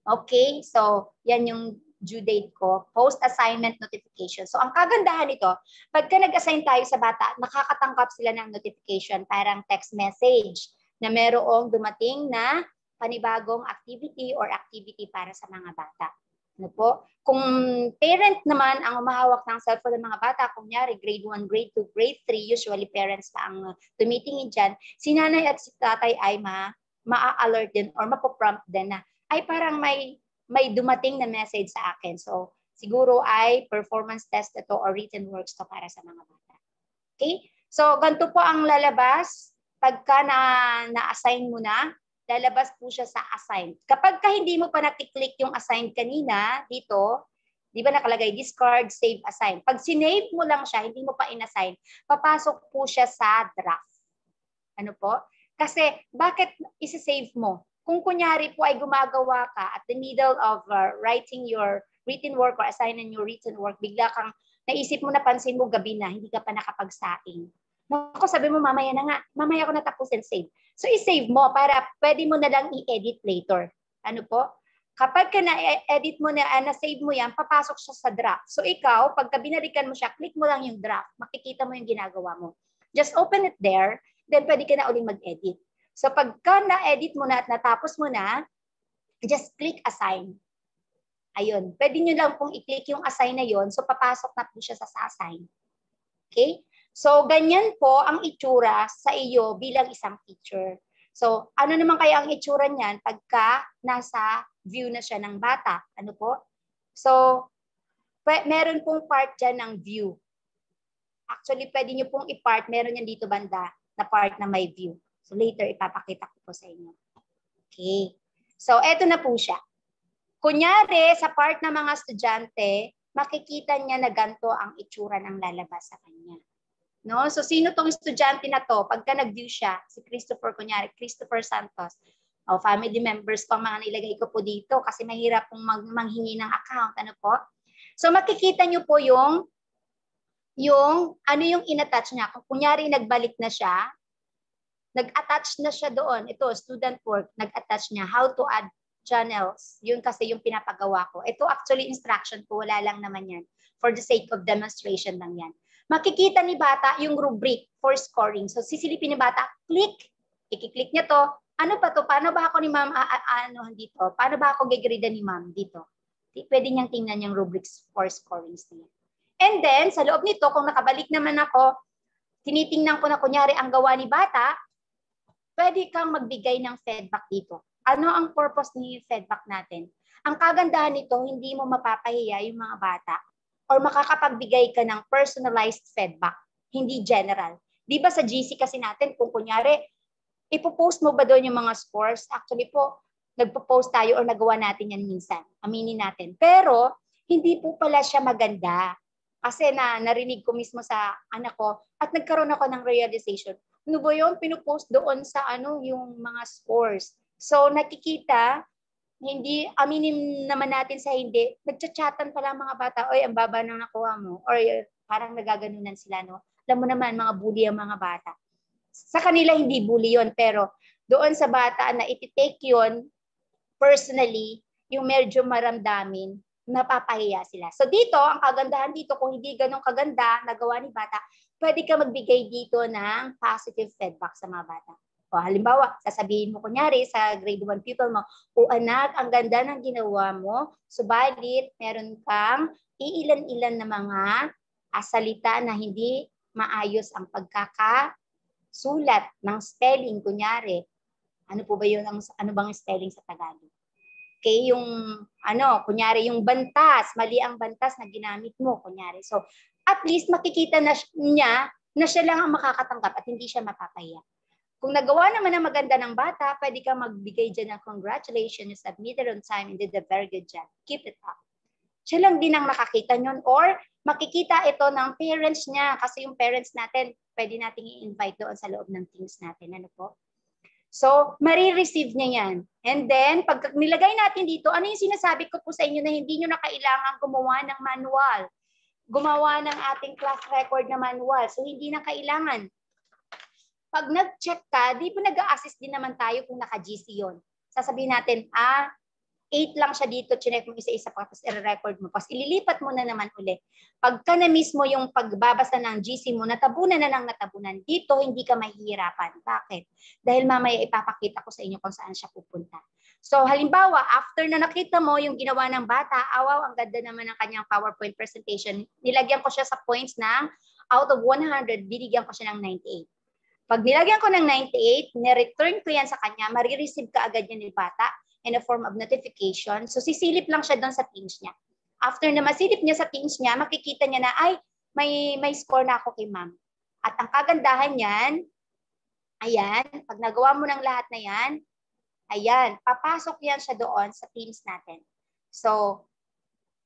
Okay? So, yan yung due date ko. Post-assignment notification. So, ang kagandahan nito, pagka nag-assign tayo sa bata, nakakatanggap sila ng notification, parang text message na merong dumating na panibagong activity or activity para sa mga bata. Ano po? Kung parent naman ang umahawak ng cellphone ng mga bata, kunyari grade 1, grade 2, grade 3, usually parents pa ang tumitingin dyan, si nanay at si tatay ay ma-alert din or mapoprompt din na ay parang may dumating na message sa akin. So siguro ay performance test ito or written works to para sa mga bata. Okay? So ganito po ang lalabas. Pagka na-assign mo na, lalabas po siya sa assign. Kapag hindi mo pa nakiklik yung assign kanina dito, di ba nakalagay discard, save, assign. Pag sinave mo lang siya, hindi mo pa inassign, papasok po siya sa draft. Ano po? Kasi bakit isi-save mo? Kung kunyari po ay gumagawa ka at the middle of writing your written work or assigning your written work, bigla kang naisip mo, napansin mo gabi na, hindi ka pa nakapagsaing. Ako, sabi mo, mamaya na nga, mamaya ko natapusin, save. So, i-save mo para pwede mo na lang i-edit later. Ano po? Kapag ka na-edit mo na, na-save mo yan, papasok siya sa draft. So, ikaw, pagka binalikan mo siya, click mo lang yung draft. Makikita mo yung ginagawa mo. Just open it there, then pwede ka na uling mag-edit. So, pagka na-edit mo na at natapos mo na, just click assign. Ayun. Pwede nyo lang pong i-click yung assign na yon. So, papasok na po siya sa assign. Okay? So, ganyan po ang itsura sa iyo bilang isang teacher. So, ano naman kaya ang itsura niyan pagka nasa view na siya ng bata? Ano po? So, meron pong part dyan ng view. Actually, pwede nyo pong i-part. Meron yan dito banda na part na may view. So, later ipapakita ko po sa inyo. Okay. So, eto na po siya. Kunyari, sa part ng mga estudyante, makikita niya na ganito ang itsura ng lalabas sa kanya. No? So, sino tong estudyante na to? Pagka nag-view siya, si Christopher, kunyari, Christopher Santos, o family members pang mga nilagay ko po dito kasi mahirap pong manghingi ng account. Ano po? So, makikita nyo po yung ano yung in-attach niya. Kung kunyari, nagbalik na siya, nag-attach na siya doon. Ito, student work, nag-attach niya. How to add channels. Yun kasi yung pinapagawa ko. Ito actually instruction ko. Wala lang naman yan. For the sake of demonstration lang yan. Makikita ni bata yung rubric for scoring. So, sisilipin ni bata, click. I-click niya to. Ano pa to? Paano ba ako ni ma'am, dito? Paano ba ako gigrida ni ma'am dito? Pwede niyang tingnan yung rubrics for scorings niya. And then, sa loob nito, kung nakabalik naman ako, tinitingnan ko na kunyari ang gawa ni bata, pwede kang magbigay ng feedback dito. Ano ang purpose ni feedback natin? Ang kagandahan nito, hindi mo mapapahiya yung mga bata or makakapagbigay ka ng personalized feedback, hindi general. Di ba sa GC kasi natin, kung kunyari, ipopost mo ba doon yung mga scores? Actually po, nagpo-post tayo or nagawa natin yan minsan. Aminin natin. Pero, hindi po pala siya maganda. Kasi narinig ko mismo sa anak ko at nagkaroon ako ng realization. Ano ba yun? Pinupost doon sa yung mga scores. So, nakikita, hindi, aminin naman natin sa hindi, nagchat-chatan pala mga bata, oy, ang baba nang nakuha mo. Or parang nagaganunan sila, no? Alam mo naman, mga bully ang mga bata. Sa kanila, hindi bully yon, pero doon sa bata na iti-take yon personally, yung medyo maramdamin, napapahiya sila. So dito, ang kagandahan dito, kung hindi ganun kaganda nagawa ni bata, pwede ka magbigay dito ng positive feedback sa mga bata. O halimbawa, sasabihin mo kunyari sa grade 1 pupil mo, o anak, ang ganda ng ginawa mo, subalit meron kang iilan-ilan na mga salita na hindi maayos ang pagkakasulat ng spelling, kunyari. Ano po ba yun? Ano bang spelling sa Tagalog? Okay, yung kunyari yung bantas, mali ang bantas na ginamit mo, kunyari. So, at least makikita na niya na siya lang ang makakatanggap at hindi siya mapapahiya. Kung nagawa naman ang maganda ng bata, pwede kang magbigay dyan ng congratulations, you submitted on time and did a very good job. Keep it up. Siya lang din ang makakita nyon or makikita ito ng parents niya kasi yung parents natin, pwede nating i-invite doon sa loob ng teams natin. Ano po? So, marireceive niya yan. And then, pag nilagay natin dito, ano yung sinasabi ko po sa inyo na hindi nyo na kailangan gumawa ng manual. Gumawa ng ating class record na manual. So, hindi na kailangan. Pag nag-check ka, di ba nag-a-assist din naman tayo kung naka-GC yun. Sasabihin natin, 8 lang siya dito, chinek mo isa-isa pa, tapos i-record mo. Tapos ililipat mo na naman uli. Pagka na mismo yung pagbabasa ng GC mo, natabunan na ng natabunan, dito hindi ka mahihirapan. Bakit? Dahil mamaya ipapakita ko sa inyo kung saan siya pupunta. So halimbawa, after na nakita mo yung ginawa ng bata, awaw, ang ganda naman ng kanyang PowerPoint presentation, nilagyan ko siya sa points ng out of 100, binigyan ko siya ng 98. Pag nilagyan ko ng 98, ni-return ko yan sa kanya, marireceive ka agad yan ni bata in a form of notification. So, sisilip lang siya doon sa Teams niya. After na masilip niya sa Teams niya, makikita niya na, ay, may score na ako kay ma'am. At ang kagandahan niyan, Ayan, pag nagawa mo ng lahat na yan, ayan, papasok yan siya doon sa Teams natin. So,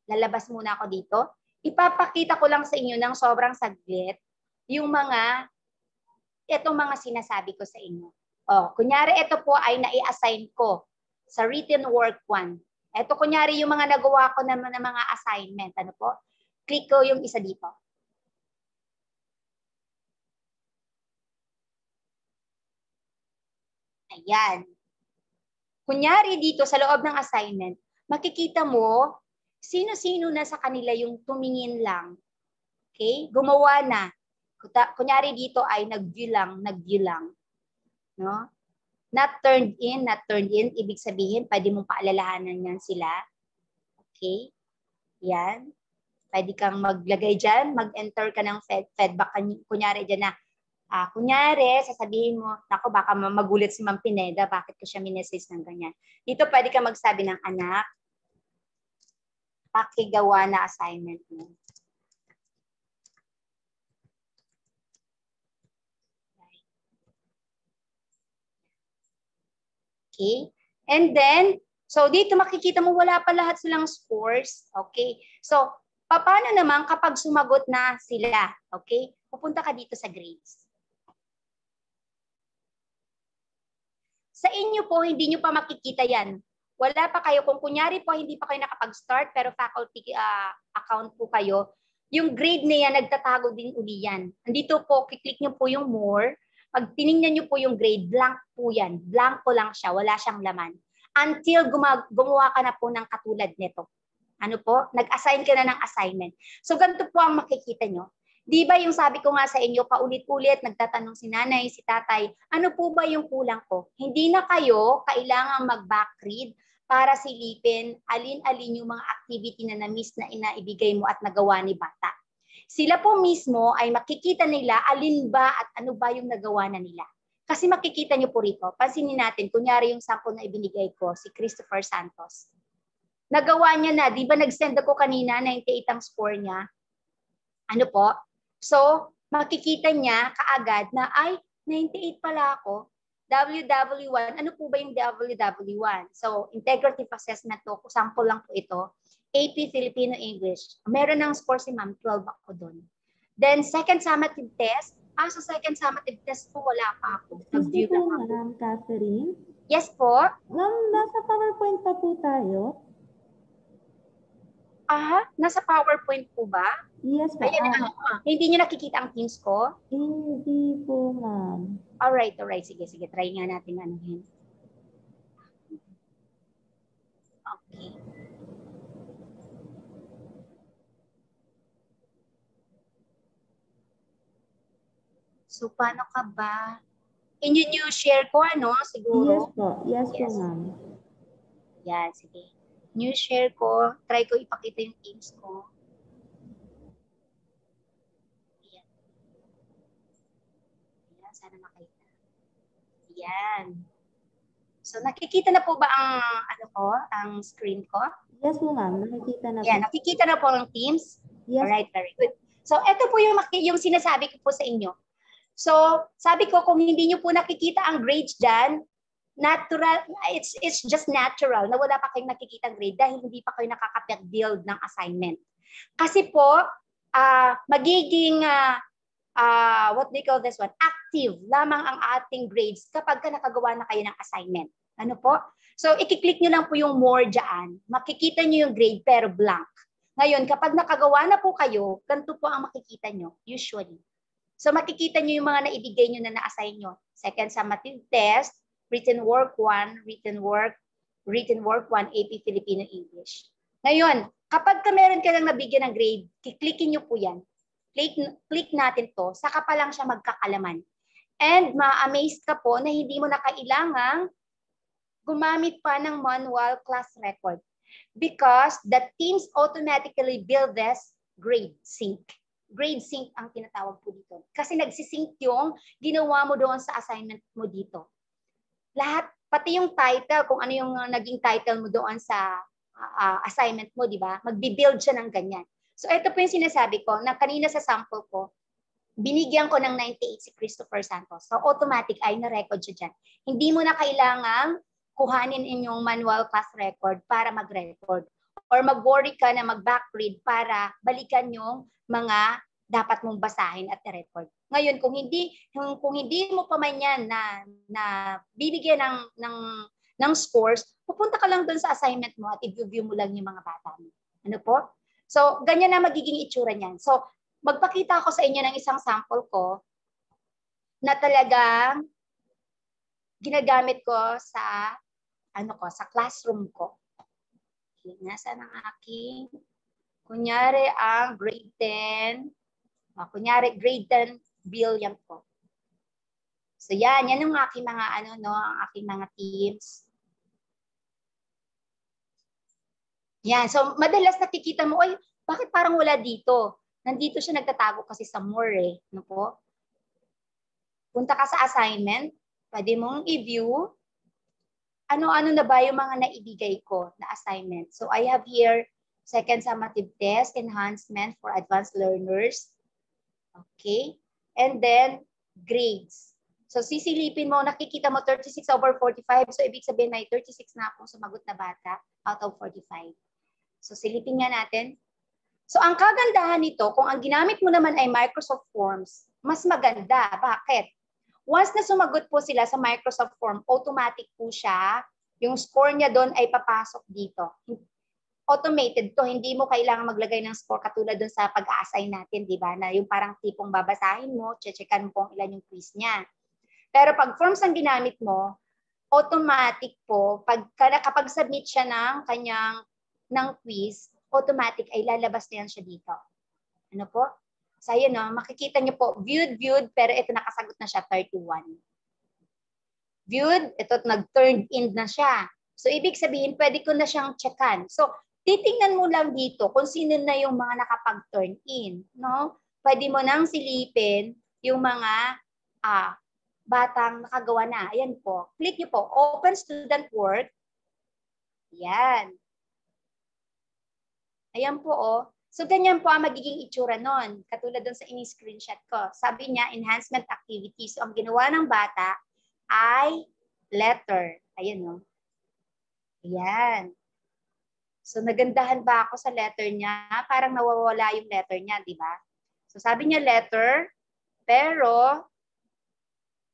lalabas muna ako dito. Ipapakita ko lang sa inyo ng sobrang saglit yung itong mga sinasabi ko sa inyo. Kunyari ito po ay nai-assign ko sa written work 1. Ito kunyari yung mga nagawa ko naman ng mga assignment. Ano po? Click ko yung isa dito. Ayan. Kunyari dito sa loob ng assignment, makikita mo sino-sino na sa kanila yung tumingin lang. Okay? Gumawa na. Kunyari dito ay nag-view lang. No? Not turned in. Ibig sabihin, pwede mong paalalahanan yan sila. Okay? Yan. Pwede kang maglagay dyan, mag-enter ka ng feedback. Kunyari dyan na, kunyari, sasabihin mo, naku, baka magulit si Ma'am Pineda, bakit ko siya minesis ng ganyan. Dito pwede ka magsabi ng anak, pakigawa na assignment mo. Okay? And then, so dito makikita mo wala pa lahat silang scores. Okay? So, paano naman kapag sumagot na sila? Okay? Pupunta ka dito sa grades. Sa inyo po, hindi nyo pa makikita yan. Wala pa kayo. Kung kunyari po, hindi pa kayo nakapag-start, pero faculty account po kayo, yung grade na yan, nagtatago din uli yan. Nandito po, kiklik nyo po yung more. Pag tinignan nyo po yung grade, blank po yan. Blanco lang siya, wala siyang laman. Until gumawa ka na po ng katulad nito. Ano po? Nag-assign ka na ng assignment. So, ganito po ang makikita nyo. Di ba yung sabi ko nga sa inyo, paulit-ulit, nagtatanong si nanay, si tatay, ano po ba yung kulang ko? Hindi na kayo kailangang mag-backread para silipin alin-alin yung mga activity na na-miss na inaibigay mo at nagawa ni bata. Sila po mismo ay makikita nila alin ba at ano ba yung nagawa na nila. Kasi makikita nyo po rito, pansinin natin, kunyari yung sample na ibinigay ko, si Christopher Santos. Nagawa niya na, di ba nag-send ako kanina, 98 ang score niya. Ano po? So, makikita niya kaagad na, ay, 98 pala ako. WW1, ano po ba yung WW1? So, integrative assessment to, sample lang po ito. AP Filipino English. Meron ng score si Ma'am, 12 ako doon. Then, second summative test. Sa second summative test po, wala pa ako. Nag-view lang ako. Ma'am Catherine? Yes po. Ma'am, nasa PowerPoint pa po tayo? Nasa PowerPoint po ba? Yes po. Ayan, hindi niyo nakikita ang Teams ko? Hindi po, ma'am. Alright. Sige. Try nga natin anuhin. Okay. So, paano ka ba? Inyo share ko, ano? Siguro? Yes po, ma'am. Yan, sige. New share ko. Try ko ipakita yung Teams ko. Ayan. Sana makita. Ayan. So, nakikita na po ba ang screen ko? Yes po, ma'am. Nakikita na po. Yan, nakikita na po ang Teams? Yes. Alright, very good. So, ito po yung sinasabi ko po sa inyo. So, sabi ko, kung hindi nyo po nakikita ang grades dyan, natural, it's just natural na wala pa kayong nakikita grade dahil hindi pa kayo nakakapag-build ng assignment. Kasi po, magiging, what do you call this one? Active lamang ang ating grades kapag nakagawa na kayo ng assignment. Ano po? So, ikiklik nyo lang po yung more dyan. Makikita nyo yung grade pero blank. Ngayon, kapag nakagawa na po kayo, ganito po ang makikita nyo, usually. So, makikita nyo yung mga naibigay nyo na na-assign nyo. Second summative test, written work 1, written work 1, AP Filipino English. Ngayon, kapag meron ka lang nabigyan ng grade, kiklikin nyo po yan. Click natin to, saka pa lang siya magkakalaman. And ma-amaze ka po na hindi mo na kailangang gumamit pa ng manual class record because the teams automatically build this grade sync. Grade sync ang tinatawag po dito. Kasi nagsisync yung ginawa mo doon sa assignment mo dito. Lahat, pati yung title, kung ano yung naging title mo doon sa assignment mo, di ba? Magbi-build siya ng ganyan. So, ito po yung sinasabi ko na kanina sa sample ko, binigyan ko ng 98 si Christopher Santos. So automatic ay na-record siya dyan. Hindi mo na kailangang kuhanin inyong manual class record para mag-record. Or mag-worry ka na mag-back read para balikan yung mga dapat mong basahin at i-record. Ngayon, kung hindi mo pa man yan na bibigyan ng scores, pupunta ka lang doon sa assignment mo at i-review mo lang yung mga bata mo. Ano po? So, ganyan na magiging itsura niyan. So, magpakita ako sa inyo ng isang sample ko na talagang ginagamit ko sa sa classroom ko. Okay, nasaan ang aking kunyari ang grade 10. Kunyari grade 10 billion ko. So yan yung aking mga ang aking mga teams. Yan, so madalas nakikita mo, oy, bakit parang wala dito? Nandito siya nagtatago kasi sa more no po? Punta ka sa assignment, pwede mong i-view ano-ano na ba yung mga naibigay ko na assignment. So I have here second summative test, enhancement for advanced learners. Okay? And then grades. So sisilipin mo, nakikita mo 36/45. So ibig sabihin may 36 na akong sumagot na bata out of 45. So silipin nga natin. So ang kagandahan nito, kung ang ginamit mo naman ay Microsoft Forms, mas maganda. Bakit? Once na sumagot po sila sa Microsoft Form, automatic po siya. Yung score niya doon ay papasok dito. Automated to, hindi mo kailangan maglagay ng score katulad doon sa pag-a-assign natin, di ba? Na yung parang tipong babasahin mo, checkan mo kung ilan yung quiz niya. Pero pag forms ang ginamit mo, automatic po, kapag submit siya ng quiz, automatic ay lalabas na yan siya dito. Ano po? So, yun, no? Makikita niyo po, viewed, pero ito nakasagot na siya, 31. Viewed, ito nag-turned in na siya. So, ibig sabihin, pwede ko na siyang checkan. So, titingnan mo lang dito kung sino na yung mga nakapag-turn in. No? Pwede mo nang silipin yung mga batang nakagawa na. Ayan po. Click niyo po, Open Student Work. Ayan. Ayan po, oh. So, ganyan po ang magiging itsura nun. Katulad dun sa ini-screenshot ko. Sabi niya, enhancement activities. So, ang ginawa ng bata ay letter. Ayan, no? Ayan. So, nagandahan ba ako sa letter niya? Parang nawawala yung letter niya, di ba? So, sabi niya letter, pero,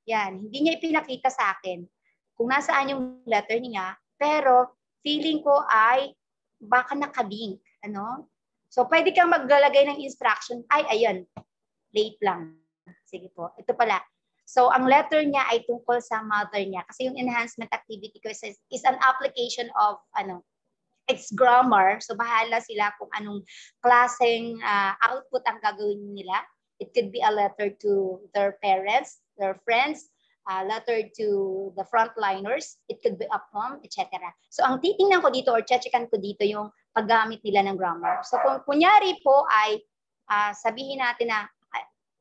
yan, hindi niya ipinakita sa akin kung nasaan yung letter niya, pero feeling ko ay baka nakalink. Ano? So, pwede kang maglalagay ng instruction. Ay, ayun. Late lang. Sige po. Ito pala. So, ang letter niya ay tungkol sa mother niya. Kasi yung enhancement activity ko is an application of, it's grammar. So, bahala sila kung anong klaseng output ang gagawin nila. It could be a letter to their parents, their friends, a letter to the frontliners. It could be a poem, etc. So, ang titingnan ko dito or checkan ko dito yung paggamit nila ng grammar. So, kung kunyari po ay sabihin natin na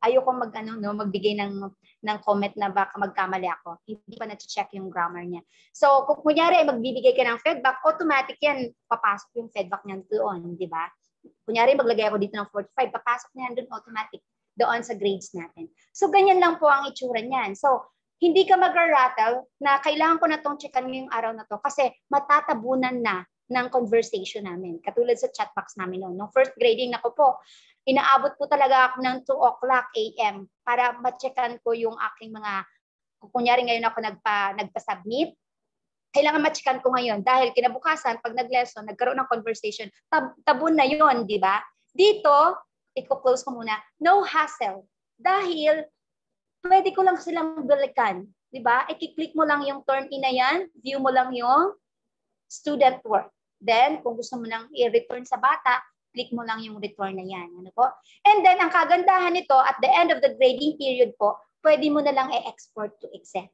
ayoko magbigay ng comment na baka magkamali ako. Hindi pa na-check yung grammar niya. So, kung kunyari ay magbibigay ka ng feedback, automatic yan, papasok yung feedback niyan doon, di ba? Kunyari maglagay ako dito ng 45, papasok na yan doon automatic doon sa grades natin. So, ganyan lang po ang itsura niyan. So, hindi ka mag-rattle na kailangan ko na itong checkan ngayong araw na to kasi matatabunan na ng conversation namin. Katulad sa chat box namin noon. Nung first grading ako po, inaabot po talaga ako ng 2 o'clock a.m. para ma-checkan ko yung aking mga, kunyari ngayon ako nagpa-submit, kailangan ma-checkan ko ngayon dahil kinabukasan, pag nag-lesson, nagkaroon ng conversation, tabon na yun, di ba? Dito, i-close ko muna, no hassle. Dahil, pwede ko lang silang balikan, di ba? I-click mo lang yung turn in na yan, view mo lang yung student work. Then, kung gusto mo nang i-return sa bata, click mo lang yung return na yan. Ano po? And then, ang kagandahan nito, at the end of the grading period po, pwede mo na lang i-export to Excel.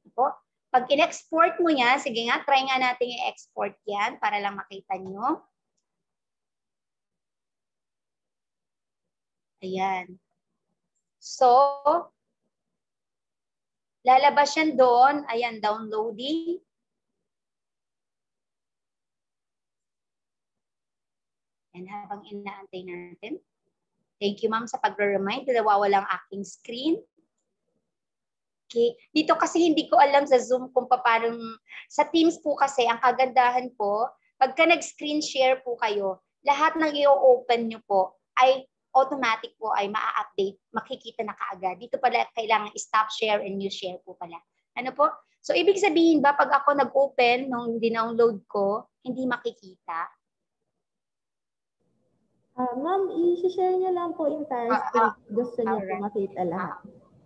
Ano po? Pag in-export mo yan, sige nga, try nga natin i-export yan para lang makita nyo. Ayan. So, lalabas yan doon. Ayan, downloading. And habang inaantay natin. Thank you, ma'am, sa pag-remind na nawawala ang aking screen. Okay. Dito kasi hindi ko alam sa Zoom kung paano, sa Teams po kasi, ang kagandahan po, pagka nag-screen share po kayo, lahat ng i-open nyo po ay automatic po ay maa-update, makikita na kaagad. Dito pala kailangan stop share and new share po pala. Ano po? So, ibig sabihin ba, pag ako nag-open nung dinownload ko, hindi makikita? Ma'am, i-share niyo lang po entire screen. Gusto niyo po makita lahat.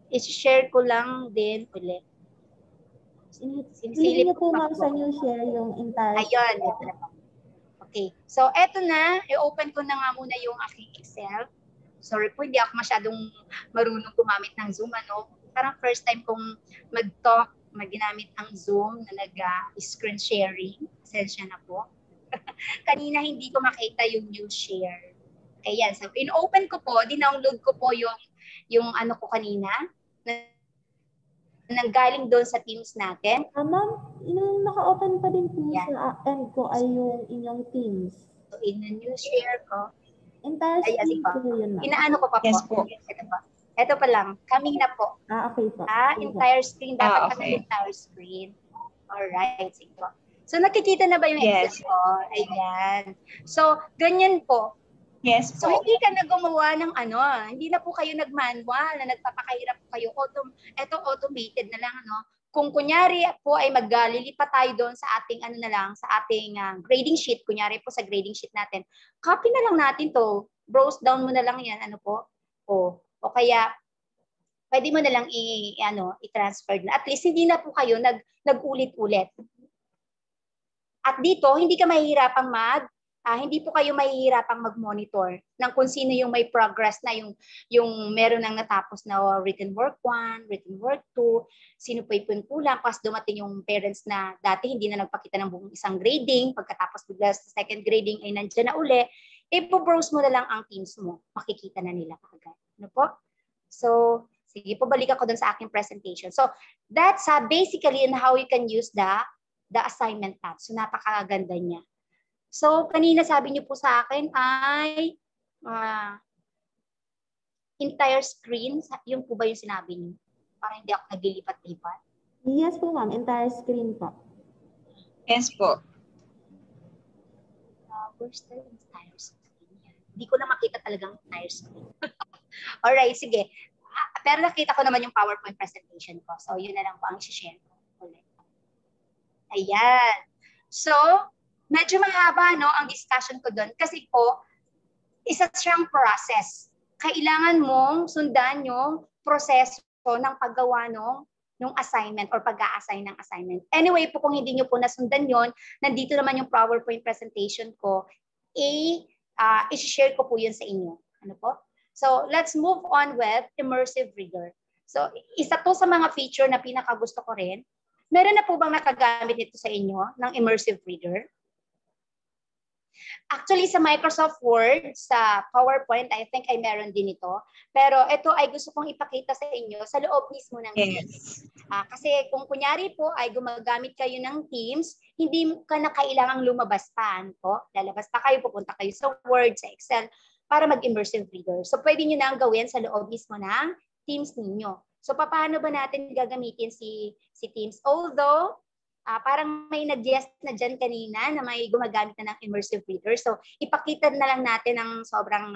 I-share ko lang din ulit. Pili niyo po, ma'am, sa new share yung entire screen. Ayun. Okay. So, eto na. I-open ko na nga muna yung aking Excel. Sorry po, hindi ako masyadong marunong gumamit ng Zoom. Ano? Parang first time kong mag-talk, ginamit ang Zoom na nag-screen sharing. Pasensya na po. Kanina hindi ko makita yung new share. Kaya, so in-open ko po, dinownload ko po yung ano ko kanina, na nanggaling doon sa Teams natin. Ma'am, yung naka-open pa din po sa end ko ay yung inyong Teams. So, in-new share ko. Entire screen po yun, ma'am. Inaano ko pa po. Yes po. Ito pa lang. Kanina po. Okay po. Entire screen. Dapat okay. Entire screen. Alright. Sige po. So, nakikita na ba yung Excel ko? Ayan. So, ganyan po. Yes po. So, hindi ka na gumawa ng ano, hindi na po kayo nag-manual na nagpapakahirap po kayo. Ito automated na lang, ano. Kung kunyari po ay maglilipat tayo doon sa ating ano na lang, sa ating grading sheet, kunyari po sa grading sheet natin, copy na lang natin to. Browse down mo na lang yan, ano po. O kaya, pwede mo na lang i-transfer na. At least hindi na po kayo nag-ulit-ulit. At dito, hindi ka mahihirapang hindi po kayo mahihirapang mag-monitor ng kung sino yung may progress na yung meron nang natapos na written work 1, written work 2, sino po yung kulang, kasi dumating yung parents na dati hindi na nagpakita ng buong isang grading, pagkatapos bigla sa second grading ay nandiyan na uli, i-browse mo na lang ang Teams mo, makikita na nila agad. Ano po? So, sige po, balik ako dun sa aking presentation. So, that's basically how you can use the assignment tab. So, napakaganda niya. So, kanina sabi niyo po sa akin ay entire screen. Yung po ba yung sinabi niyo? Para hindi ako naglilipat-lipat. Yes po, ma'am. Entire screen po. Yes po. Where's the entire screen? Hindi ko na makita talagang entire screen. Alright, sige. Pero nakita ko naman yung PowerPoint presentation ko. So, yun na lang po ang i-share ko ulit. Ayan. So, medyo mahaba ang discussion ko doon kasi po, isa siyang process. Kailangan mong sundan yung proseso ng paggawa ng assignment or pag-a-assign ng assignment. Anyway po, kung hindi nyo po nasundan yon, nandito naman yung PowerPoint presentation ko, i-share ko po yun sa inyo. Ano po? So, let's move on with immersive reader. So, isa to sa mga feature na pinakagusto ko rin. Meron na po bang nakagamit nito sa inyo ng immersive reader? Actually, sa Microsoft Word, sa PowerPoint, I think ay meron din ito. Pero ito ay gusto kong ipakita sa inyo sa loob mismo ng Teams. Kasi kung kunyari po ay gumagamit kayo ng Teams, hindi ka na kailangang lumabas pa. Lalabas pa kayo, pupunta kayo sa Word, sa Excel, para mag-immersive reader. So pwede nyo na ang gawin sa loob mismo ng Teams ninyo. So paano ba natin gagamitin si Teams? Although, parang may nag-guest na dyan kanina na may gumagamit na ng immersive reader. So, ipakita na lang natin ng sobrang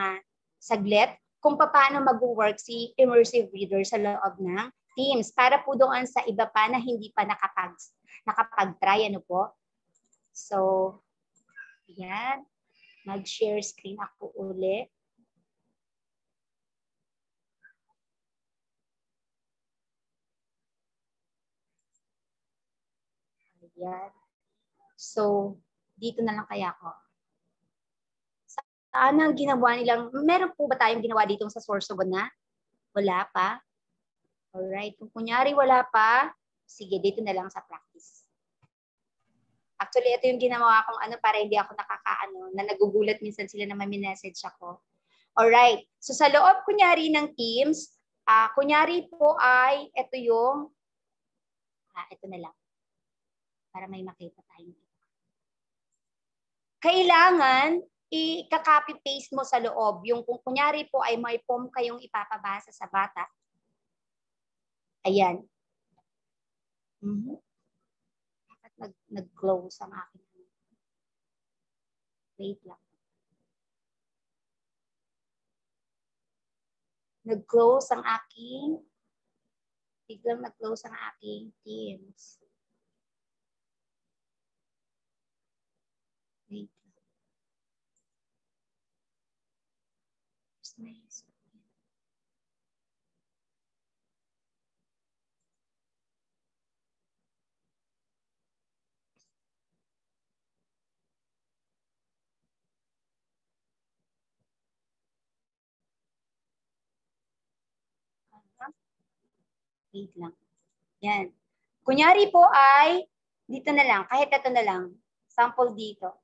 saglit kung paano mag-work si immersive reader sa loob ng Teams para po doon sa iba pa na hindi pa nakapag-try. Ano po? So, yan. Mag-share screen ako ulit. Ayan. So, dito na lang kaya ako. Saan ang ginawa nilang, meron po ba tayong ginawa dito sa Sorsogon na? Wala pa? Alright. Kung kunyari wala pa, sige, dito na lang sa practice. Actually, ito yung ginawa kong para hindi ako na nagugulat minsan sila na may message ako. Alright. So, sa loob kunyari ng Teams, kunyari po ay ito yung, ito na lang. Para may makita tayo. Kailangan i-copy-paste mo sa loob. Yung kung kunyari po ay may poem kayong ipapabasa sa bata. Ayan. Bakit nag-close ang akin? Wait lang. Nag-close ang aking, biglang nag-close ang aking Teams. Wait lang. Nice. Wait lang. Yan. Kunyari po ay, dito na lang, kahit ito na lang. Sample dito.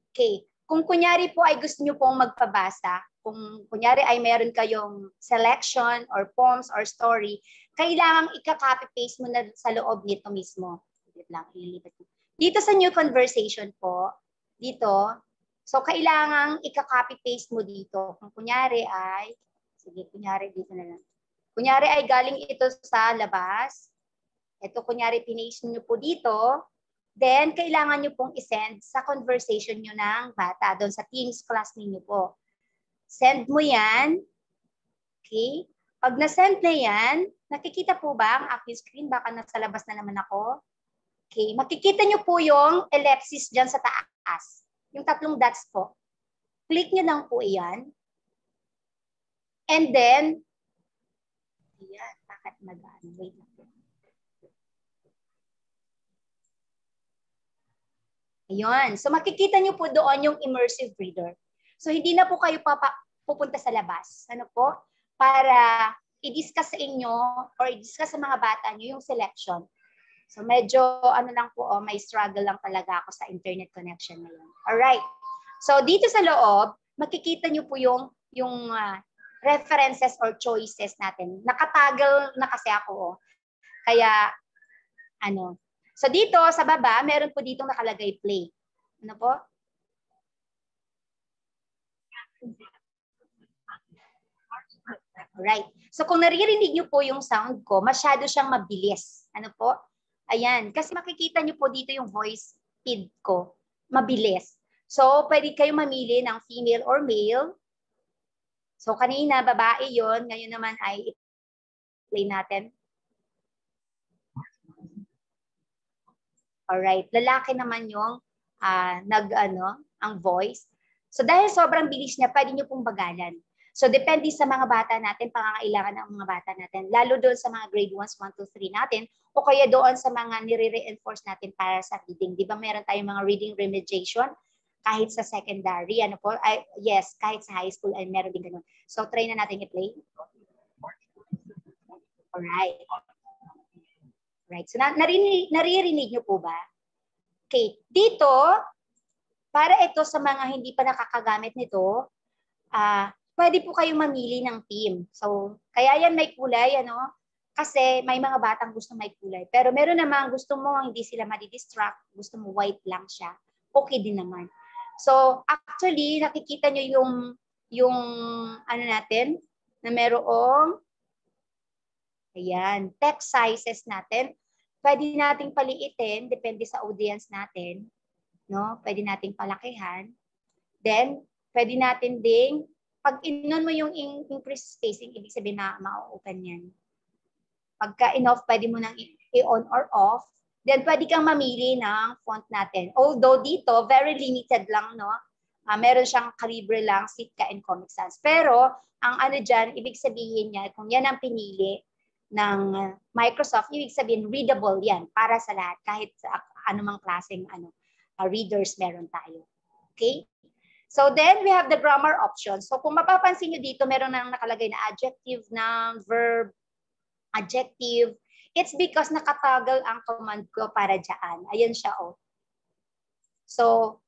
Okay. Kung kunyari po ay gusto nyo pong magpabasa, kung kunyari ay meron kayong selection or poems or story, kailangang ika-copy-paste mo na sa loob nito mismo. Dito lang, ililipat mo. Dito sa new conversation po, dito, so kailangang ika-copy-paste mo dito. Kung kunyari ay, sige, kunyari dito na lang. Kunyari ay galing ito sa labas. Ito kunyari pinaste nyo po dito. Then, kailangan nyo pong isend sa conversation nyo ng bata doon sa Teams class ninyo po. Send mo yan. Okay? Pag na-send na yan, nakikita po ba ang aking screen? Baka nasa labas na naman ako. Okay? Makikita nyo po yung ellipsis dyan sa taas. Yung 3 dots po. Click nyo lang po yan. And then, yan, bakit nag-ano? Wait lang. Ayun. So makikita nyo po doon yung immersive reader. So hindi na po kayo pupunta sa labas. Ano po? Para i-discuss sa inyo or i-discuss sa mga bata nyo yung selection. So medyo ano lang po, may struggle lang talaga ako sa internet connection ngayon. Alright. So dito sa loob, makikita nyo po yung references or choices natin. Nakatagal na kasi ako. Kaya ano, so dito sa baba, meron po dito nakalagay play. Ano po? Alright. So kung naririnig niyo po yung sound ko, masyado siyang mabilis. Ano po? Ayan. Kasi makikita niyo po dito yung voice feed ko. Mabilis. So pwede kayo mamili ng female or male. So kanina, babae yon, ngayon naman ay play natin. Alright, lalaki naman yung ang voice. So dahil sobrang bilis niya, pwede nyo pong bagalan. So depende sa mga bata natin, pangangailangan ng mga bata natin, lalo doon sa mga grade 1, 1, 2, 3 natin, o kaya doon sa mga nire-reinforce natin para sa reading. Di ba meron tayong mga reading remediation? Kahit sa secondary, ano po? Yes, kahit sa high school ay meron din ganun. So try na natin i-play. Alright. Right. So naririnig nyo po ba? Okay. Dito, para ito sa mga hindi pa nakakagamit nito, pwede po kayong mamili ng theme. So, kaya yan may kulay, ano? Kasi may mga batang gusto may kulay. Pero meron naman gusto mo hindi sila madi-distract, gusto mo white lang siya. Okay din naman. So, actually, nakikita nyo yung ano natin, na merong ayan, text sizes natin. Pwede nating paliitin, depende sa audience natin. No? Pwede nating palakihan. Then, pwede natin ding, pag in-on mo yung increase spacing, ibig sabihin na ma-open yan. Pagka in-off, pwede mo nang i-on or off. Then, pwede kang mamili ng font natin. Although dito, very limited lang, no? Meron siyang kalibre lang, Sitka and Comic Sans. Pero, ang ano dyan, ibig sabihin niya, kung yan ang pinili, ng Microsoft, ibig sabihin readable yan para sa lahat kahit sa anumang klaseng readers meron tayo. Okay? So then we have the grammar options. So kung mapapansin niyo dito, meron nang nakalagay na adjective, noun, verb, adjective. It's because nakatagal ang command ko para dyan. Ayan siya, oh. So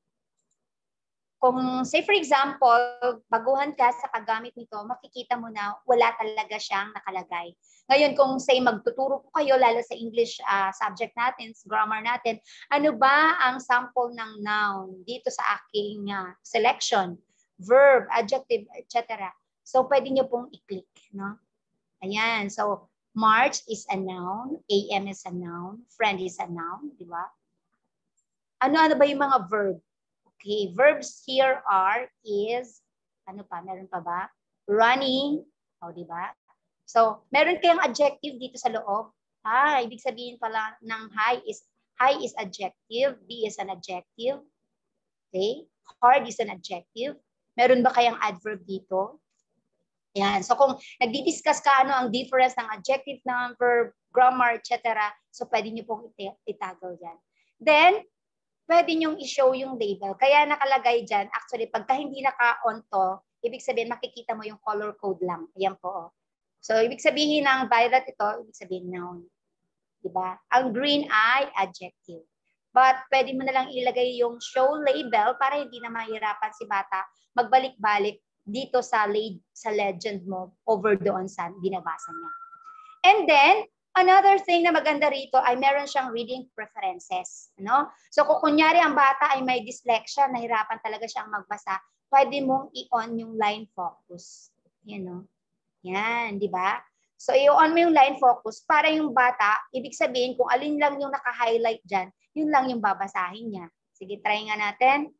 Kung say for example, baguhan ka sa paggamit nito, makikita mo na wala talaga siyang nakalagay. Ngayon kung say magtuturo po kayo lalo sa English subject natin, grammar natin, ano ba ang sample ng noun dito sa aking selection? Verb, adjective, etc. So pwede niyo pong i-click, no? Ayan, so March is a noun, AM is a noun, friend is a noun, di ba? Ano-ano ba yung mga verb? Okay, verbs here are is, ano pa, meron pa ba? Running, di ba? So, meron kayong adjective dito sa loob. Ibig sabihin pala ng hi is adjective, be is an adjective. Okay, hard is an adjective. Meron ba kayang adverb dito? Yan. So, kung nagdi-discuss ka ano ang difference ng adjective, ng verb, grammar, etc. So, pwede nyo pong itagal yan. Then, pwede nyong i-show yung label. Kaya nakalagay dyan, actually, pagka hindi naka-on to, ibig sabihin, makikita mo yung color code lang. Ayan po. So, ibig sabihin ng violet ito, ibig sabihin noun. Diba? Ang green ay adjective. But pwede mo na lang ilagay yung show label para hindi na mahirapan si bata magbalik-balik dito sa legend mo over doon sa binabasa niya. And then, another thing na maganda rito ay meron siyang reading preferences. No? So kung kunyari ang bata ay may dyslexia, nahirapan talaga siyang magbasa, pwede mong i-on yung line focus. Yan, no? Yan, di ba? So i-on mo yung line focus para yung bata, ibig sabihin kung alin lang yung naka-highlight dyan, yun lang yung babasahin niya. Sige, try nga natin.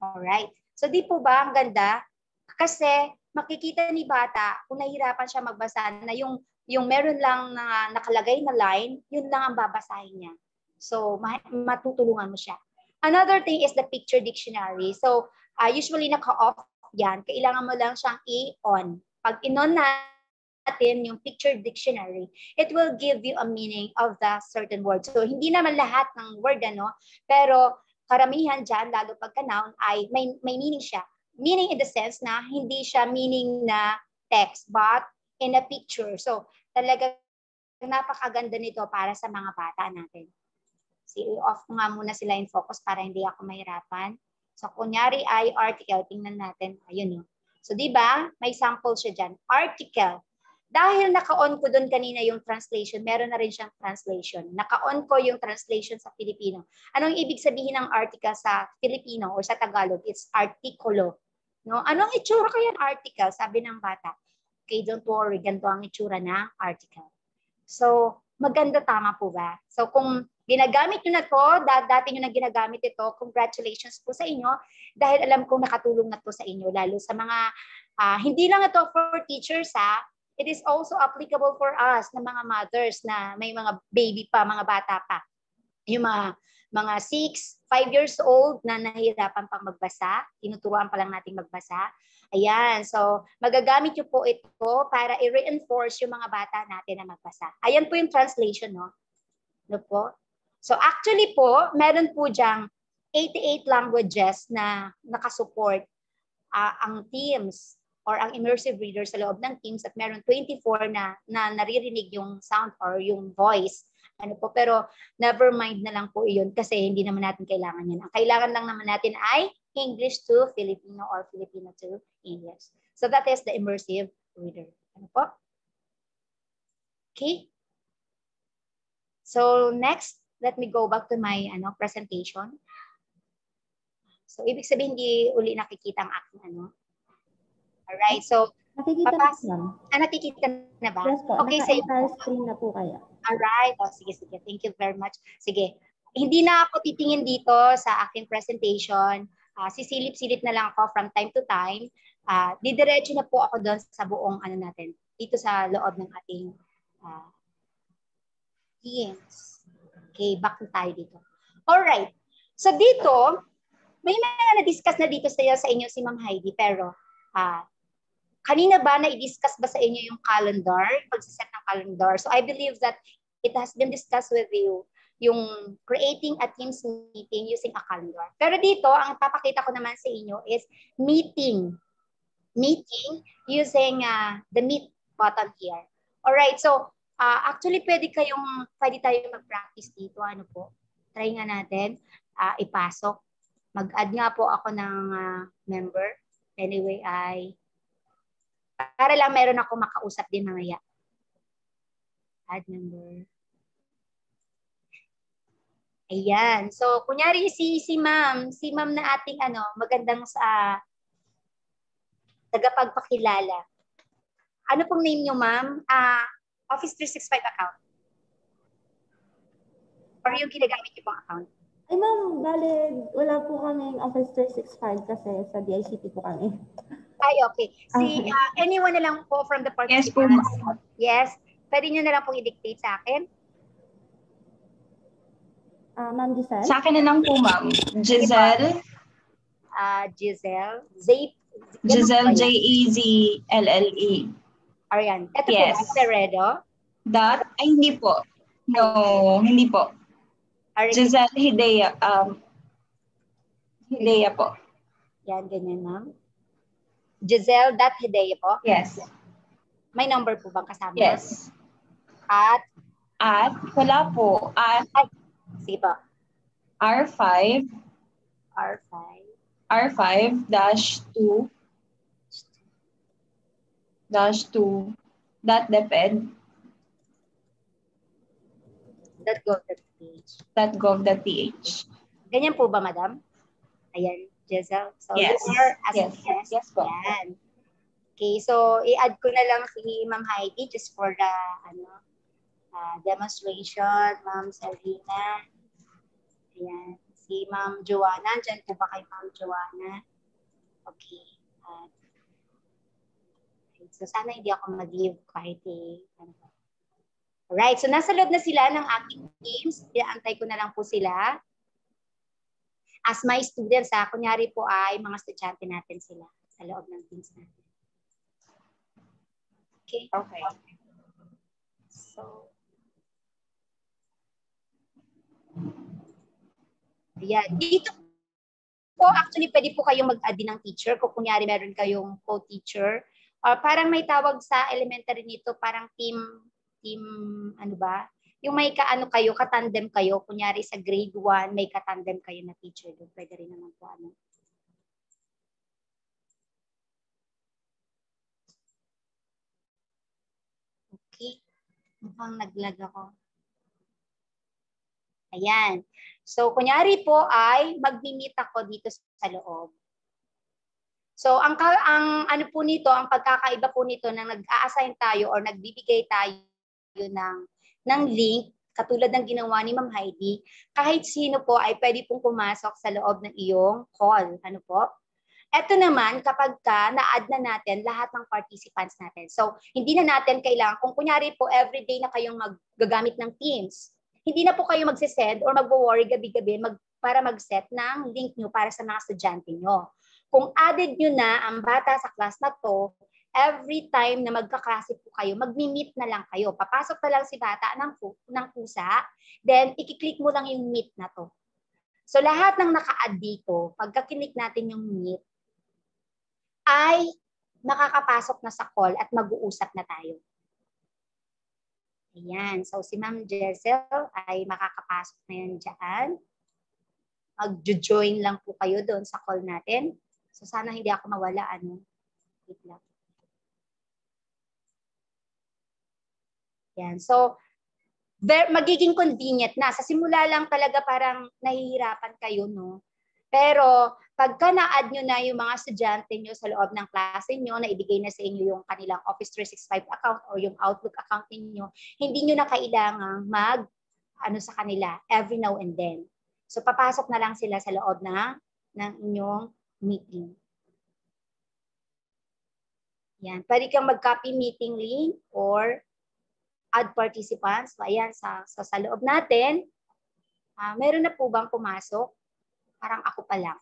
Alright. So di po ba ang ganda? Kasi makikita ni bata kung nahihirapan siya magbasa na yung meron lang na nakalagay na line, yun lang ang babasahin niya. So matutulungan mo siya. Another thing is the picture dictionary. So usually naka-off yan. Kailangan mo lang siyang i-on. Pag in-on natin yung picture dictionary, it will give you a meaning of the certain word. So hindi naman lahat ng word pero karamihan dyan, lalo pagka noun, ay may meaning siya. Meaning in the sense na hindi siya meaning na text, but in a picture. So, talaga napakaganda nito para sa mga bata natin. I-off nga muna sila in focus para hindi ako mahirapan. So, kunyari ay article, tingnan natin. Ayun. So, di ba? May sample siya dyan. Article. Dahil naka-on ko doon kanina yung translation, meron na rin siyang translation. Naka-on ko yung translation sa Filipino. Anong ibig sabihin ng article sa Filipino or sa Tagalog? It's artikulo. No? Anong itsura kaya ng article? Sabi ng bata. Okay, don't worry, ganito ang itsura ng article. So, maganda, tama po ba? So, kung ginagamit nyo na to, dati nyo na ginagamit ito, congratulations po sa inyo dahil alam kong nakatulong na to sa inyo, lalo sa mga, hindi lang ito for teachers it is also applicable for us na mga mothers na may mga baby pa, mga bata pa. Yung mga 6, 5 years old na nahihirapan pang magbasa, tinuturuan pa lang nating magbasa. Ayan, so magagamit nyo po ito para i-reinforce yung mga bata natin na magbasa. Ayan po yung translation, no? No po? So actually po, meron po dyang 88 languages na nakasupport ang Teams or ang immersive reader sa loob ng Teams at meron 24 na naririnig yung sound or yung voice. Pero never mind na lang po iyon kasi hindi naman natin kailangan yan. Ang kailangan lang naman natin ay English to Filipino or Filipino to English. So that is the immersive reader. Ano po? Okay. So next, let me go back to my presentation. So ibig sabihin hindi uli nakikita ang aking Alright, so nakikita na. Nakikita na ba? Yes po, okay, naka-entire screen na po kaya. Alright, sige. Thank you very much. Sige, hindi na ako titingin dito sa aking presentation. Sisilip-silip na lang ako from time to time. Didiretso na po ako doon sa buong natin, dito sa loob ng ating Teams. Okay, back na tayo dito. Alright, so dito, may mga na-discuss na dito sa inyo si Ma'am Heidi, pero kanina ba na-i-discuss ba sa inyo yung calendar, pagsiset ng calendar? So I believe that it has been discussed with you, yung creating a Teams meeting using a calendar. Pero dito, ang papakita ko naman sa inyo is meeting using the Meet button here. Alright, so actually pwede tayong mag-practice dito. Ano po? Try nga natin ipasok. Mag-add nga po ako ng member. Anyway, para lang meron ako makausap din mamaya. Add member. Ayan. So, kunyari si ma'am na ating magandang tagapagpakilala. Ano pong name niyo, ma'am? Office 365 account. Or yung ginagamit niyo pong account? Ay, ma'am, bale, wala po kaming Office 365 kasi sa DICT po kami. Ay, okay. Anyone na lang po from the Yes po, participants. ma'am. Yes. Pwede nyo na lang pong i-dictate sa akin. Ma'am Giselle? Sa akin na lang po, ma'am. Giselle. Giselle. Giselle, J-E-Z-L-L-E. Ariyan. Ito Yes. po, Seredo. Dot? Ay, hindi po. No, hindi po. Giselle Hidea. Hidea po. Yan, ganyan, ma'am. Giselle.Hidea po. Yes. May number po bang kasama? Yes. At? Wala po. Sige po. R5. R5. R5-2. .deped. .gov.ph. Ganyan po ba, madam? Ayan, Giselle. So, yes. Yes po. Ayan. Okay, so i-add ko na lang si Ma'am Heidi just for the demonstration. Ma'am Selena. Ayan. Si Ma'am Joanna. Diyan po ba kay Ma'am Joanna? Okay. So sana hindi ako mag-leave kahit Alright, so nasa loob na sila ng aking games. Iantay ko na lang po sila. As my students, kunyari po ay mga estudyante natin sila sa loob ng games natin. Okay? Okay. So, ayan. Dito po, actually, pwede po kayong mag-add din ng teacher. Kung kunyari meron kayong co-teacher. Or parang may tawag sa elementary nito, parang team, ano ba? Yung may katandem kayo. Kunyari sa grade 1, may katandem kayo na teacher. Pwede rin naman po Okay. Mukhang naglag ako. Ayan. So, kunyari po ay mag-meet ako dito sa loob. So, ang ano po nito, ang pagkakaiba po nito nang nag-a-assign tayo or nagbibigay tayo ng link, katulad ng ginawa ni Ma'am Heidi, kahit sino po ay pwede pong pumasok sa loob ng iyong call. Ano po? Ito naman, kapag na-add na natin lahat ng participants natin. So, hindi na natin kailangan, kung kunyari po, everyday na kayong magagamit ng Teams, hindi na po kayo magsisend or magwo-worry gabi-gabi para mag-set ng link nyo para sa mga estudyante nyo. Kung added nyo na ang bata sa class na to, every time na magkaklase po kayo, mag-meet na lang kayo. Papasok na lang si bata ng kusa, then i-click mo lang yung meet na to. So lahat ng naka-add dito, pagka-click natin yung meet, ay makakapasok na sa call at mag-uusap na tayo. Ayan. So si Ma'am Giselle ay makakapasok na yan dyan. Mag-join lang po kayo doon sa call natin. So sana hindi ako mawala. Wait lang. Yan. So, magiging convenient na. Sa simula lang talaga parang nahihirapan kayo, no? Pero, pagka na-add nyo na yung mga estudyante nyo sa loob ng klase nyo, na ibigay na sa inyo yung kanilang Office 365 account or yung Outlook account ninyo, hindi nyo na kailangang sa kanila every now and then. So, papasok na lang sila sa loob ng inyong meeting. Yan. Pwede kang mag-copy meeting link or add participants. So, ayan, sa loob natin, meron na po bang pumasok? Parang ako pa lang.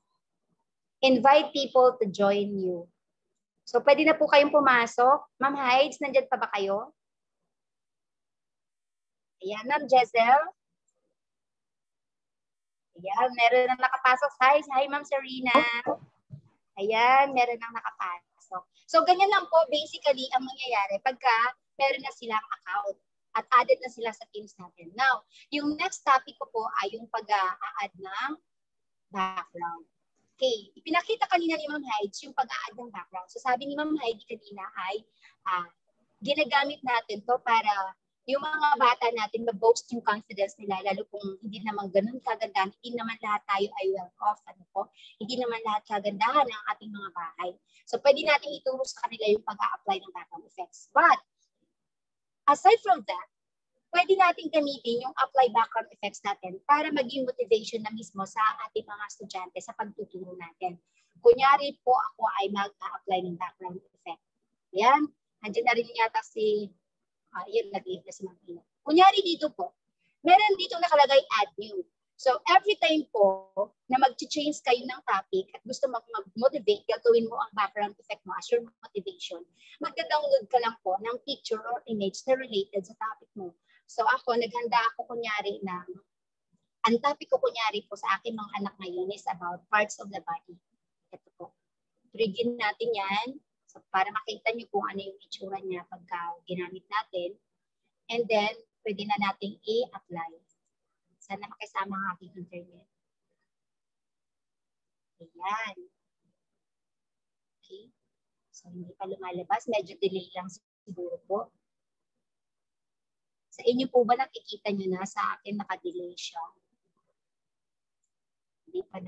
Invite people to join you. So, pwede na po kayong pumasok. Ma'am Hides, nandyan pa ba kayo? Ayan, Ma'am Giselle. Ayan, meron na nakapasok. Hi, Ma'am Serena. Ayan, meron na nakapasok. pumasok. So ganyan lang po basically ang mangyayari pagka meron na silang account at added na sila sa Teams natin. Now, yung next topic ko po ay yung pag-a-add ng background. Okay, ipinakita kanina ni Ma'am Heidi yung pag-a-add ng background. So sabi ni Ma'am Heidi kanina ay ginagamit natin to para yung mga bata natin ma-boost yung confidence nila, lalo kung hindi naman ganun kagandahan, hindi naman lahat tayo ay well off, ano po, hindi naman lahat kagandahan ng ating mga bahay. So pwede natin ituro sa kanila yung pag-a-apply ng background effects. But aside from that, pwede natin gamitin yung apply background effects natin para maging motivation na mismo sa ating mga estudyante sa pagtuturo natin. Kunyari po ako ay mag-a-apply ng background effect. Yan, nandiyan na rin yata si yun, nag-iip na si Ma'am. Kunyari dito po, meron dito nakalagay add new. So every time po na mag-change kayo ng topic at gusto mag-motivate, gagawin mo ang background effect mo as your motivation, magda-download ka lang po ng picture or image na related sa topic mo. So ako, naghanda ako kunyari na, ang topic ko kunyari po sa akin mga anak ngayon is about parts of the body. Ito po. Trigin natin yan. So, para makita nyo kung ano yung itsura niya pagka ginamit natin. And then, pwede na natin i-apply. Sana makisama ang aking internet. Ayan. Okay. So, hindi pa lumalabas. Medyo delay lang siguro po. Sa inyo po ba nakikita nyo na? Sa akin nakadelay siya. Hindi pa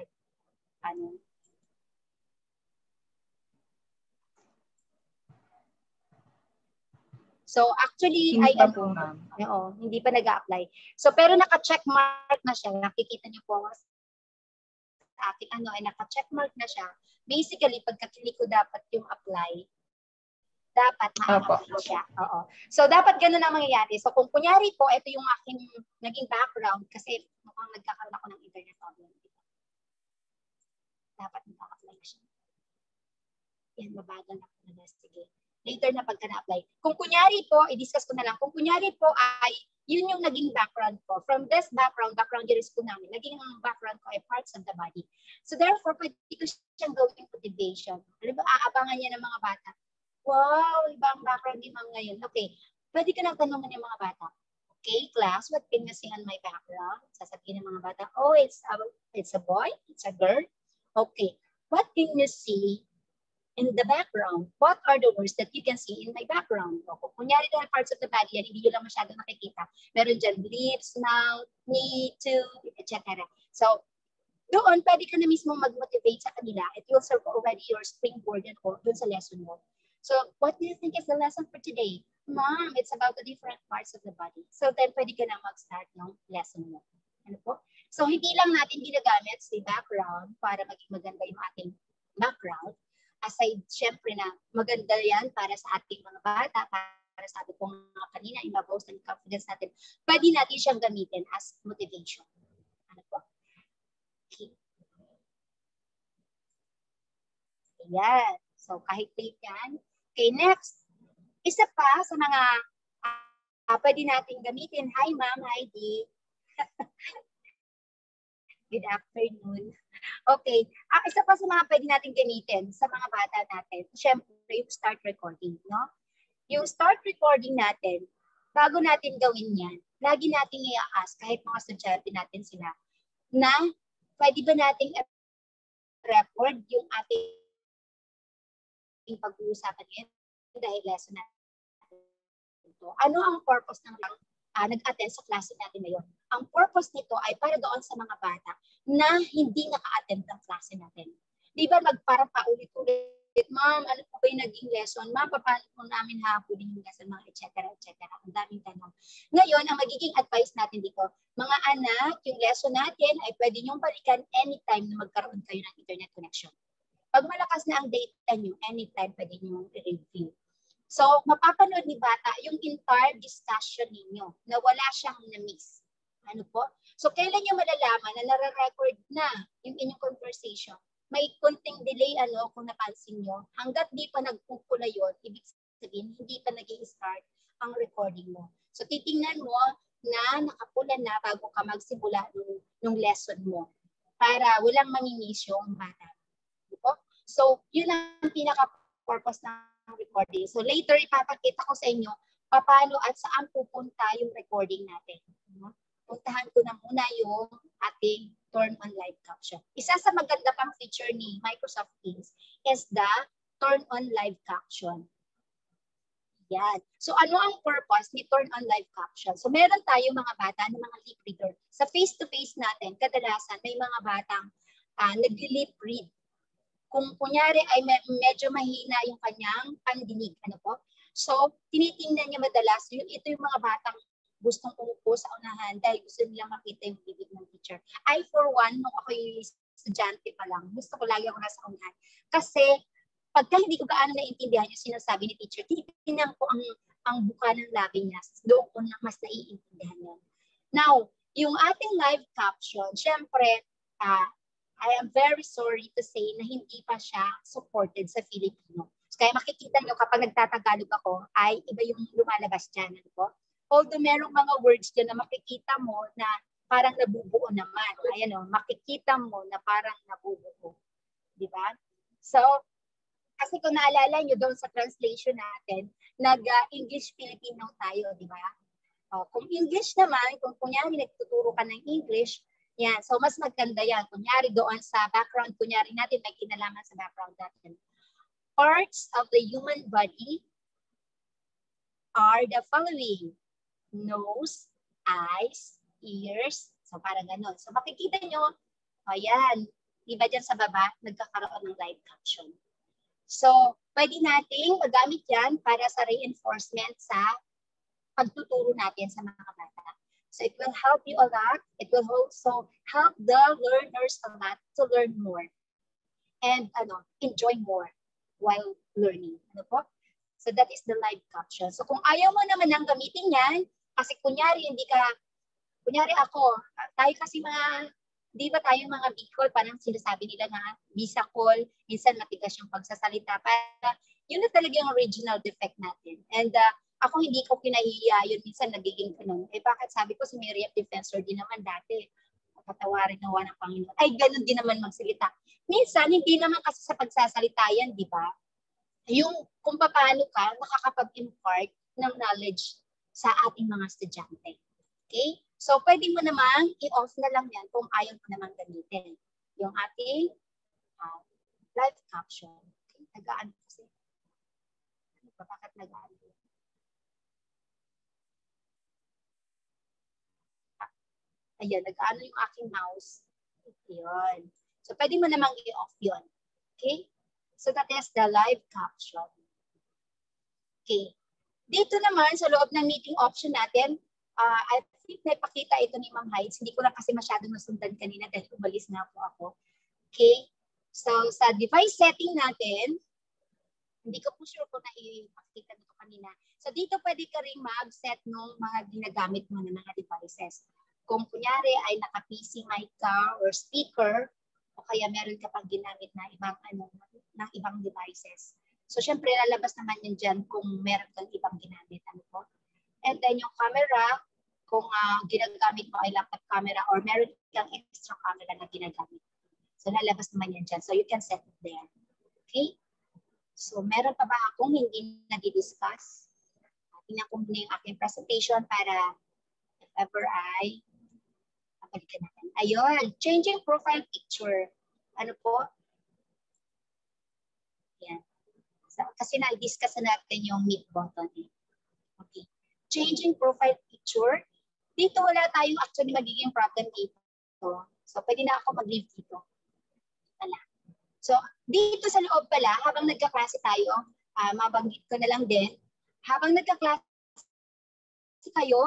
So actually Hindi pa po, ma'am. Hindi pa nag-a-apply. So pero naka-check mark na siya. Nakikita niyo po sa akin ay naka-check mark na siya. Basically pagka-click ko dapat yung apply, dapat ma-apply siya. Oo. So dapat ganoon ang mangyayari. So kung kunyari po ito yung aking naging background kasi mukhang nagkakaroon ako ng internet problem. Dapat naka-apply siya. Yan, mabagal na po na. Sige. Later na pagka na-apply. Kung kunyari po, i-discuss ko na lang, kung kunyari po ay yun yung naging background ko. From this background years ko namin, naging background ko ay parts of the body. So therefore, pwede ko siyang gawing motivation. Alam ba, aabangan niya ng mga bata. Wow, ibang background ni ma'am ngayon. Okay, pwede ka nang tanongin ng mga bata. Okay, class, what can you see on my background? Sasabihin ng mga bata, oh, it's a boy, it's a girl. Okay, what can you see in the background? What are the words that you can see in my background? O, kung kunyari dahil parts of the body, yan, hindi nyo lang masyado nakikita. Meron dyan lips, mouth, knee, tooth, etc. So, doon, pwede ka na mismo mag-motivate sa kanila. It will serve already your springboard and all dun sa lesson mo. So, what do you think is the lesson for today? Mom, it's about the different parts of the body. So, then pwede ka na mag-start ng lesson mo. Ano po? So, hindi lang natin ginagamit si background para maging maganda yung ating background. Aside, syempre na maganda yan para sa ating mga bata, para sa ating mga kanina, i-boost ang confidence natin, pwede natin siyang gamitin as motivation. Ano po? Okay. Ayan. So, kahit late yan. Okay, next. Isa pa sa mga pwede natin gamitin. Hi, Ma'am Heidi. Good afternoon. Okay. Isa pa sa mga pwede natin gamitin sa mga bata natin, syempre yung start recording, no? Yung start recording natin, bago natin gawin yan, lagi natin i-ask, kahit mga estudyante natin sila, na pwede ba nating record yung ating pag-uusapan ngayon dahil lesson natin ito. Ano ang purpose ng nag-attend sa klase natin ngayon? Ang purpose nito ay para doon sa mga bata na hindi naka-attend ng klase natin. Di ba parang paulit-ulit, Ma'am, ano po ba yung naging lesson? Ma'am, paano po namin hapulin yung lesson, mga etc. Ang daming tanong. Ngayon, ang magiging advice natin dito, mga anak, yung lesson natin ay pwede niyong balikan anytime na magkaroon kayo ng internet connection. Pag malakas na ang data niyo, anytime pwede niyong i-review. So, mapapanood ni bata yung entire discussion ninyo na wala siyang na-miss. Ano po? So, kailan nyo malalaman na nare-record na yung inyong conversation? May konting delay, kung napansin nyo. Hanggat di pa nagpupula yun, ibig sabihin, hindi pa nag-i-start ang recording mo. So, titingnan mo na nakapula na bago ka magsimula ng lesson mo para walang mamimiss yung bata. Diba? So, yun ang purpose ng recording. So later, ipapakita ko sa inyo paano at saan pupunta yung recording natin. Puntahan ko na muna yung ating turn on live caption. Isa sa maganda pang feature ni Microsoft Teams is the turn on live caption. Yan. So ano ang purpose ni turn on live caption? So meron tayo mga bata ng mga lip reader. Sa face-to-face natin, kadalasan may mga batang nag-lip read. Kung kunyari ay medyo mahina yung kanyang pandinig. Ano po? So, tinitingnan niya madalas, ito yung mga batang gustong umupo sa unahan dahil gusto nilang makita yung bibig ng teacher. I, for one, nung ako yung estudyante pa lang, gusto ko lagi ako nasa unahan. Kasi, pagka hindi ko gaano naiintindihan yung sinasabi ni teacher, tinitingnan ko ang buka ng labi niya. Doon ko na mas naiintindihan yun. Now, yung ating live caption, syempre, I am very sorry to say na hindi pa siya supported sa Filipino. Kaya makikita nyo kapag nagtatagalog ako, ay iba yung lumalabas dyan. Ano po? Although merong mga words dyan na makikita mo na parang nabubuo naman. Ayan o, makikita mo na parang nabubuo. Di ba? So, kasi kung naalala nyo doon sa translation natin, nag-English-Filipino tayo, di ba? Kung English naman, kung kunyari nagtuturo ka ng English, yan. So, mas maganda yan. Kunyari doon sa background, kunyari natin may kinalaman sa background natin. Parts of the human body are the following. Nose, eyes, ears. So, parang ganun. So, makikita nyo, ayan, diba dyan sa baba, nagkakaroon ng live caption. So, pwede nating magamit yan para sa reinforcement sa pagtuturo natin sa mga bata. So, it will help you a lot. It will also help the learners a lot to learn more and enjoy more while learning. Ano po? So that is the live caption. So kung ayaw mo naman nang gamitin yan, kasi kunyari ako, tayo kasi di ba tayong mga Bicol, parang sinasabi nila na Bisacol, minsan matigas yung pagsasalita. Para, yun na talaga yung original defect natin. And ako hindi ko kinahiya, yun minsan nagiging ganun. Bakit sabi ko si Mary of Defensor din naman dati, patawarin nawa ng Panginoon. Ay, ganun din naman magsalita. Minsan, hindi naman kasi sa pagsasalita yan, di ba? Yung kung paano ka makakapag-impart ng knowledge sa ating mga estudyante. Okay? So, pwede mo namang i-off na lang yan kung ayaw mo namang gamitin. Yung ating live caption. Okay? Nagaan kasi. Ano ba? Bakit nagaan? Ayan, nag-ano yung aking mouse. Yun. So, pwede mo namang i-off yun. Okay? So, that is the live caption. Okay. Dito naman, sa loob ng meeting option natin, I think naipakita ito ni Ma'am Heights. Hindi ko lang kasi masyadong nasundan kanina dahil umalis na po ako. Okay? So, sa device setting natin, hindi ko po sure kung naipakita nito kanina. So, dito pwede ka rin mag-set ng mga ginagamit mo ng mga devices. Kung kunyari ay naka-PC mic ka or speaker, o kaya meron ka pang ginamit na ng ibang devices. So, syempre, lalabas naman yun dyan kung meron kang ibang ginamit. Ano po? And then, yung camera, kung ginagamit mo ay laptop camera or meron kang extra camera na ginagamit. So, lalabas naman yun dyan. So, you can set it there. Okay? So, meron pa ba akong hindi nag-discuss? Tingnan ko muna yung aking presentation para if ever ay balikan natin. Ayun, changing profile picture. Ano po? Yan. So, kasi na-discuss natin yung meet button. Okay. Changing profile picture. Dito wala tayong actually magiging problem dito. So, pwede na ako mag-leave dito. Wala. So, dito sa loob pala, habang nagkaklase tayo, mabanggit ko na lang din, habang nagkaklase kayo,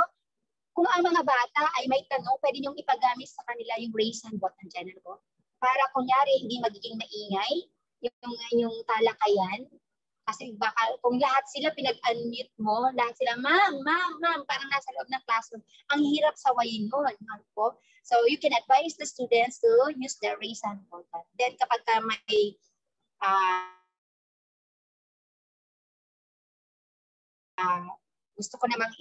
kung ang mga bata ay may tanong, pwede niyong ipagamit sa kanila yung raise hand button dyan. Ano? Para kunyari, hindi magiging maingay yung talakayan. Kasi baka kung lahat sila pinag-unmute mo, lahat sila, ma'am, parang nasa loob ng classroom. Ang hirap sawayin yun. Ano po? So you can advise the students to use the raise hand button. Then kapag may gusto ko namang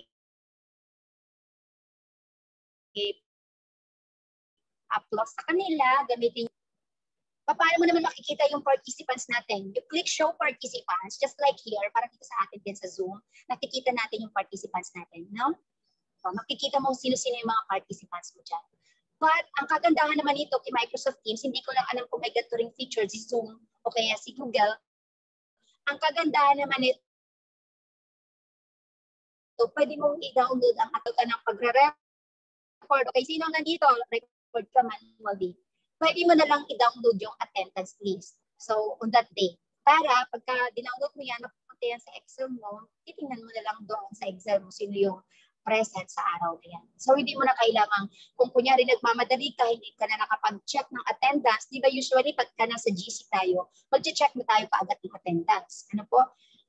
applause sa kanila, gamitin paano mo naman makikita yung participants natin? You click show participants, just like here, parang dito sa atin din sa Zoom, nakikita natin yung participants natin, no? So, makikita mo sino-sino yung mga participants mo dyan. But ang kagandahan naman nito kay Microsoft Teams, hindi ko lang alam kung may ganito ring feature si Zoom o kaya si Google. Ang kagandahan naman nito, pwede mong i-download ang katugan ng pagre-record. Okay, sino nandito? Record ka manually. Pwede mo na lang i-download yung attendance list. So, on that day. Para pagka dinownload mo yan, napunta yan sa Excel mo, titingnan mo na lang doon sa Excel mo sino yung present sa araw na yan. So, hindi mo na kailangan, kung kunyari nagmamadali ka, hindi ka na nakapag-check ng attendance, di ba usually pagka nasa GC tayo, mag-check mo tayo kaagad ng attendance. Ano po?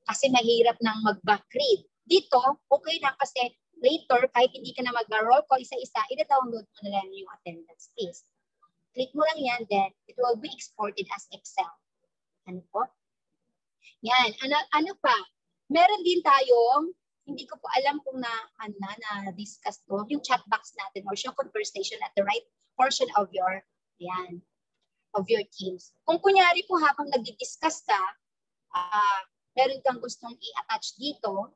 Kasi mahirap nang mag-backread. Dito, okay lang kasi later, kahit hindi ka na mag-roll call isa-isa, i-download mo na lang yung attendance list. Click mo lang yan, then it will be exported as Excel. Ano po? Yan. Ano pa? Meron din tayong, hindi ko po alam kung na-discuss to, yung chat box natin or yung conversation at the right portion of your, yan, of your Teams. Kung kunyari po habang nag-discuss ka, meron kang gustong i-attach dito,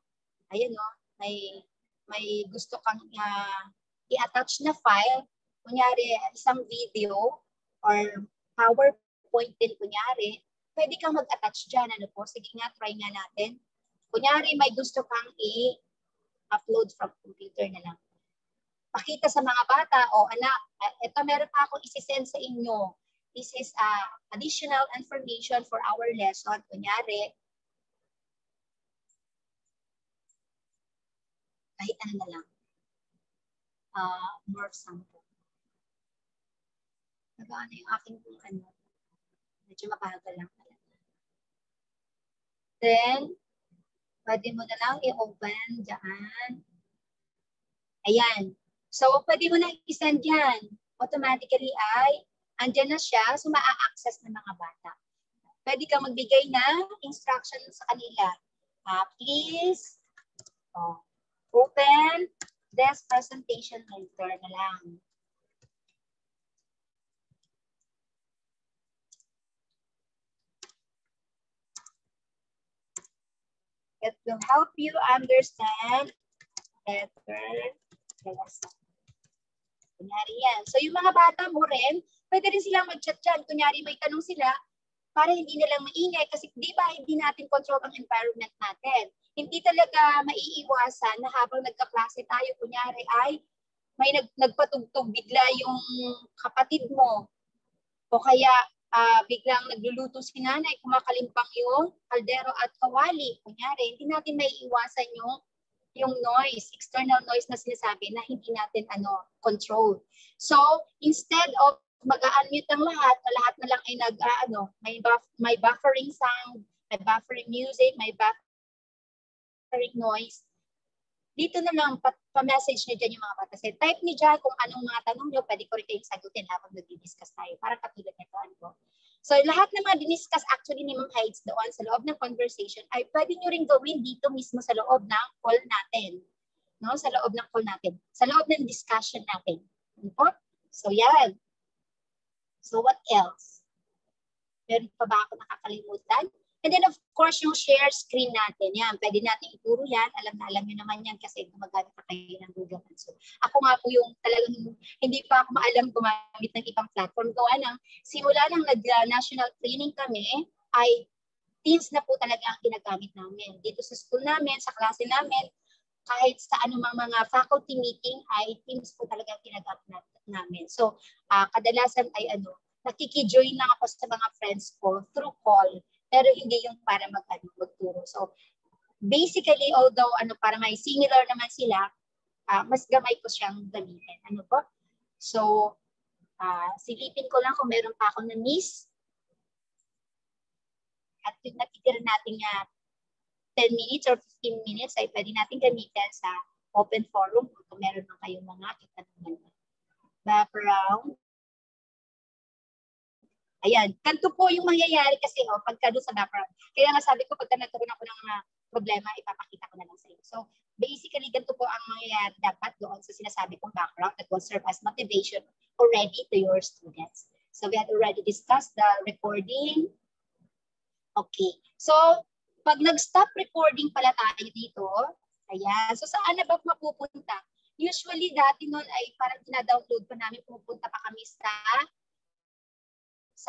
ayun no, may gusto kang i-attach na file, kunyari isang video or PowerPoint din kunyari, pwede kang mag-attach dyan. Ano po? Sige nga, try nga natin. Kunyari may gusto kang i-upload from computer na lang. Pakita sa mga bata, anak, ito meron pa akong isi-send sa inyo. This is additional information for our lesson. Kunyari, kahit ano na lang. More sample. Nagaano yung aking medyo mabagal lang talaga. Then, pwede mo na lang i-open dyan. Ayan. So, pwede mo na i-send yan. Automatically ay, andyan na siya, so maa-access ng mga bata. Pwede kang magbigay ng instruction sa kanila. Please, open this presentation later na lang. It will help you understand better the lesson. Kunyari yan. So yung mga bata mo rin, pwede rin silang mag-chat dyan. Kunyari may tanong sila, para hindi nilang maingay. Kasi di ba hindi natin control ang environment natin. Hindi talaga maiiwasan na habang nagkaklase tayo, kunyari ay may nagpatugtog bigla yung kapatid mo. O kaya biglang nagluluto si nanay, kumakalimpang yung kaldero at kawali. Kunyari, hindi natin may iwasan yung noise, external noise na sinasabi na hindi natin control. So, instead of mag-unmute ang lahat na lang ay may buffering sound, may buffering music, may buffering noise. Dito na lang, pa-message nyo dyan yung mga bata. Type nyo dyan kung anong mga tanong nyo, pwede ko rin kayong sagutin habang nag-discuss tayo. Para katulad nito. So, lahat ng mga diniscuss actually ni Ma'am Heights doon sa loob ng conversation ay pwede nyo rin gawin dito mismo sa loob ng call natin. No? Sa loob ng call natin. Sa loob ng discussion natin. So, yan. So, what else? Meron pa ba ako nakakalimutan? And then, of course, yung share screen natin. Yan, pwede natin ituro yan. Alam nyo naman yan kasi gumagamit pa kayo ng Google. So, ako nga po yung talagang hindi pa ako maalam gumamit ng ibang platform. Gawa ng, simula nang nag-national training kami, ay Teams na po talaga ang ginagamit namin. Dito sa school namin, sa klase namin, kahit sa anumang mga faculty meeting, ay Teams po talaga ang ginagamit namin. So, kadalasan ay nakiki-join lang ako sa mga friends ko through call. Pero hindi yung para magturo. So, basically, although para may similar naman sila, mas gamay ko siyang gamitin. So, silipin ko lang kung meron pa ako na miss. At yung natitira natin 10 minutes or 15 minutes ay pwede natin gamitin sa open forum kung meron lang kayong mga katanungan. Background. Ayan, ganito po yung mangyayari kasi pagka doon sa background. Kaya nga sabi ko, pagka nagkaroon ako ng problema, ipapakita ko na lang sa inyo. So, basically, ganito po ang mangyayari dapat doon sa sinasabi kong background that will serve as motivation already to your students. So we had already discussed the recording. Okay. So pag nag-stop recording pala tayo dito, ayan. So saan na ba mapupunta? Usually dati noon ay parang dina-download pa namin, pupunta pa kami sa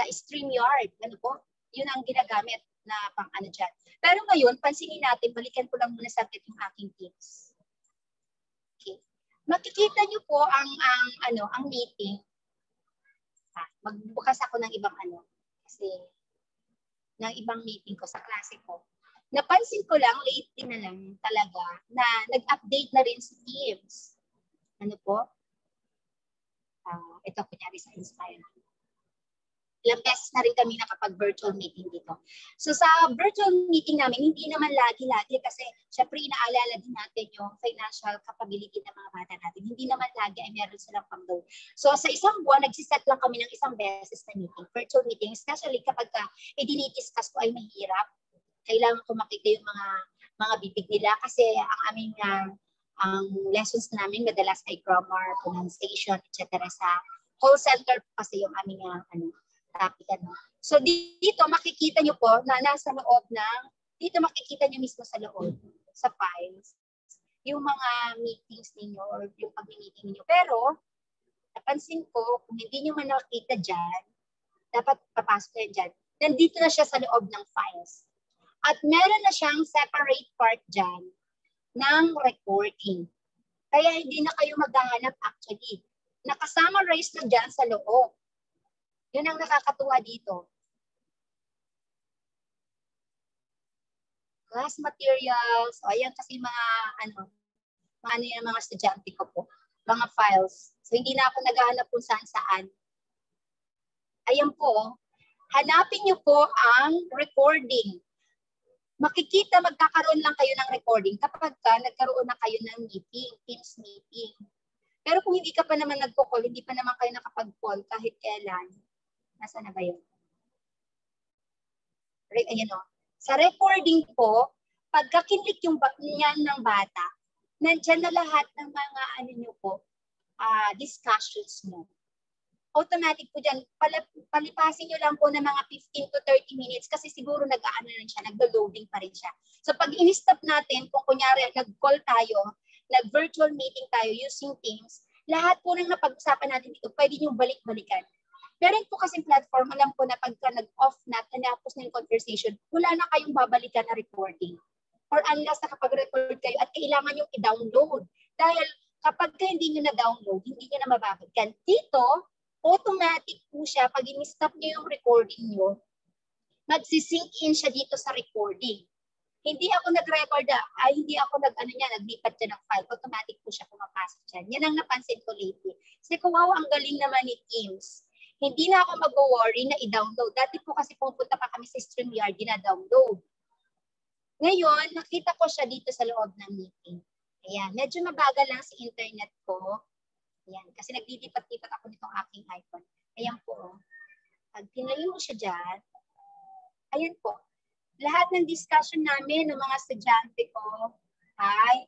StreamYard. Ano po? Yun ang ginagamit na pang ano dyan. Pero ngayon, pansinin natin, balikan ko lang muna saglit yung aking Teams. Okay. Makikita nyo po ang meeting. Magbukas ako ng ibang kasi ng ibang meeting ko sa klase ko. Napansin ko lang, lately na lang talaga, na nag-update na rin si Teams. Ano po? Ito kunyari sa Inspire. Ilang beses na rin kami nakapag-virtual meeting dito. So sa virtual meeting namin, hindi naman lagi-lagi kasi syempre inaalala din natin yung financial capability ng mga bata natin. Hindi naman lagi ay meron silang pang-load. So sa isang buwan, nagsiset lang kami ng isang beses na meeting, virtual meeting, especially kapag i-discuss ko ay mahirap. Kailangan ko makita yung mga bibig nila kasi ang aming ang lessons namin madalas ay grammar, pronunciation, etc. Sa call center kasi yung aming topic. So dito makikita nyo po na nasa loob dito makikita nyo mismo sa loob, sa files, yung mga meetings ninyo or yung pag-meeting ninyo. Pero, napansin ko, kung hindi nyo man nakikita dyan, dapat papasok yan dyan. Nandito na siya sa loob ng files. At meron na siyang separate part dyan ng recording. Kaya hindi na kayo maghahanap actually. Nakasummarize na dyan sa loob. Yun ang nakakatuwa dito. Class materials. O, ayan kasi mga yung mga estudyante ko po. Mga files. So, hindi na ako naghahanap kung saan-saan. Ayan po. Hanapin niyo po ang recording. Makikita, magkakaroon lang kayo ng recording kapag nagkaroon na kayo ng meeting, Teams meeting. Pero kung hindi ka pa naman nagko-call, hindi pa naman kayo nakapag-call kahit kailan, nasaan na ba yun? Ayan o. Sa recording po, pagkakinlik yung niyan ng bata, nandyan na lahat ng mga discussions mo. Automatic po dyan, palipasin nyo lang po ng mga 15 to 30 minutes kasi siguro nag-aano rin siya, nag-loading pa rin siya. So pag in-stop natin, kung kunyari nag-call tayo, nag-virtual meeting tayo using Teams, lahat po ng napag-usapan natin dito, pwede nyo balik-balikan. Meron po kasing platform, alam ko na pagka nag-off na, tinapos na yung conversation, wala na kayong babalikan na recording. Or unless nakapag-record kayo at kailangan yung i-download. Dahil kapag hindi nyo na-download, hindi nyo na mababalikan. Dito, automatic po siya, pag in-stop nyo yung recording nyo, magsisync in siya dito sa recording. Hindi ako nag-record, hindi ako naglipat dyan ng file. Automatic po siya pumapasok dyan. Yan ang napansin ko lately. Kasi kung wow, ang galing naman ni Teams. Hindi na ako mag-worry na i-download. Dati po kasi pupunta pa kami sa StreamYard, na-download. Ngayon, nakita ko siya dito sa loob ng meeting. Ayan, medyo mabagal lang sa internet ko. Ayan, kasi naglilipat-lipat ako nitong aking iPhone. Ayan po. Pag tinayo mo siya dyan, ayan po. Lahat ng discussion namin ng mga estudyante ko ay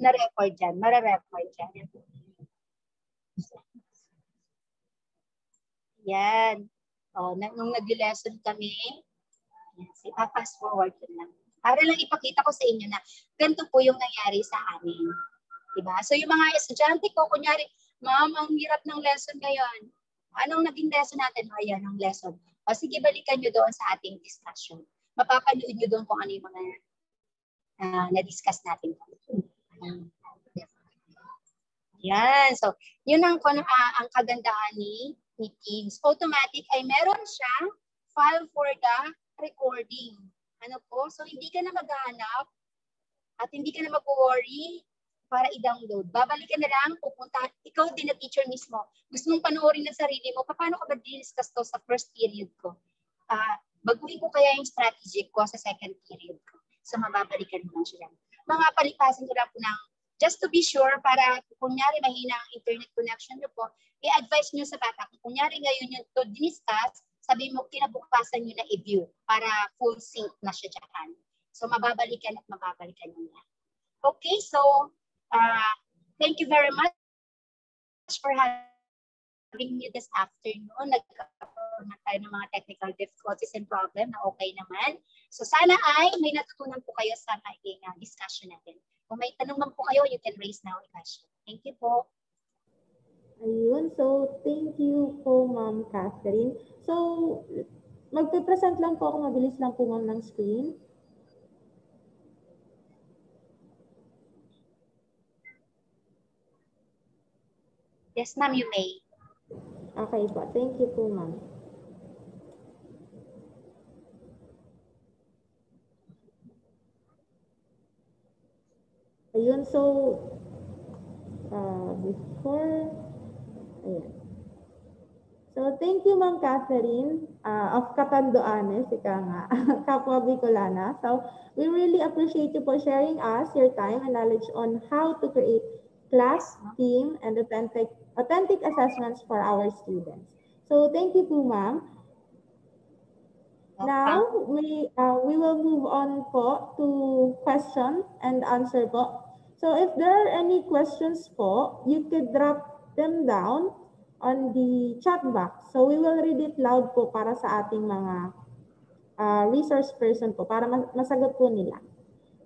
na-record dyan. Mara-record dyan. Ayan po. Yan. O, nung nag-lesson kami, pass forward ko lang. Para lang ipakita ko sa inyo na ganito po yung nangyari sa amin. Diba? So yung mga estudyante ko, kunyari, ma'am, ang hirap ng lesson ngayon. Anong naging lesson natin? Ayan, ang lesson. O sige, balikan nyo doon sa ating discussion. Mapapanood nyo doon kung ano yung mga na-discuss natin. Yan. So, yun ang kagandahan ni Teams. Automatic ay meron siyang file for the recording. Ano po? So, hindi ka na maghahanap at hindi ka na mag-worry para i-download. Babalikan na lang, pupunta, ikaw din na teacher mismo. Gusto mong panoorin ng sarili mo, paano ka ba discuss to sa first period ko? Baguhin ko kaya yung strategy ko sa second period ko. So, mababalikan mo lang siya. Mga palipasin ko lang po ng just to be sure, para kunyari mahina ang internet connection nyo po, i-advise nyo sa bata. Kunyari ngayon yung to discuss, sabi mo, kinabukasan nyo na i-view para full sync na siya dyan. So, mababalikan at mababalikan nyo na. Okay, so, thank you very much for having having you this afternoon. Nagkaroon na tayo ng mga technical difficulties and problem na okay naman. So sana ay may natutunan po kayo sa magiging discussion natin. Kung may tanong man po kayo, you can raise now a question. Thank you po. Ayun, so thank you po Ma'am Catherine. So magpe-present lang po ako, mabilis lang po ma'am ng screen. Yes, ma'am, you may. Okay po. Thank you po, ma'am. Ayun, so, before, ayan. So, thank you, Ma'am Catherine of Catanduanes, ika nga, Kapwa Bicolana. So, we really appreciate you for sharing us your time and knowledge on how to create class, team, and authentic assessments for our students. So, thank you po, ma'am. Now, we will move on po to question and answer po. So, if there are any questions po, you could drop them down on the chat box. So, we will read it loud po para sa ating mga resource person po, para masagot po nila.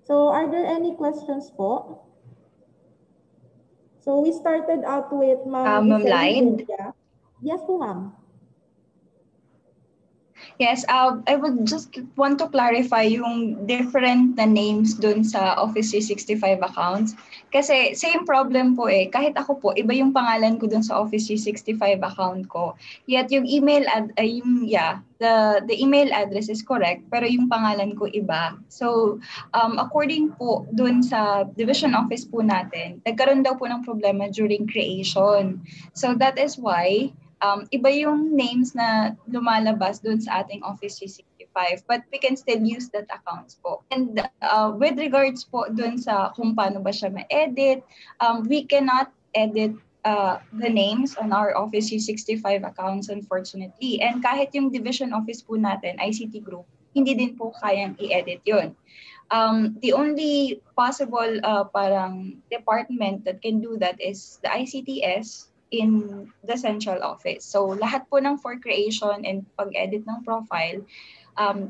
So, are there any questions po? So, we started out with Ma'am Lyde. Yes po, ma'am. Yes, I would just want to clarify yung different na names dun sa Office 365 accounts. Kasi same problem po eh. Kahit ako po, iba yung pangalan ko dun sa Office 365 account ko. Yet yung email, the email address is correct, pero yung pangalan ko iba. So, according po dun sa division office po natin, nagkaroon daw po ng problema during creation. So that is why iba yung names na lumalabas dun sa ating Office 365, but we can still use that accounts po. And with regards po dun sa kung paano ba siya ma-edit, we cannot edit the names on our Office 365 accounts, unfortunately. And kahit yung division office po natin, ICT group, hindi din po kayang i-edit yun. The only possible parang department that can do that is the ICTS in the central office. So lahat po ng for creation and pag-edit ng profile,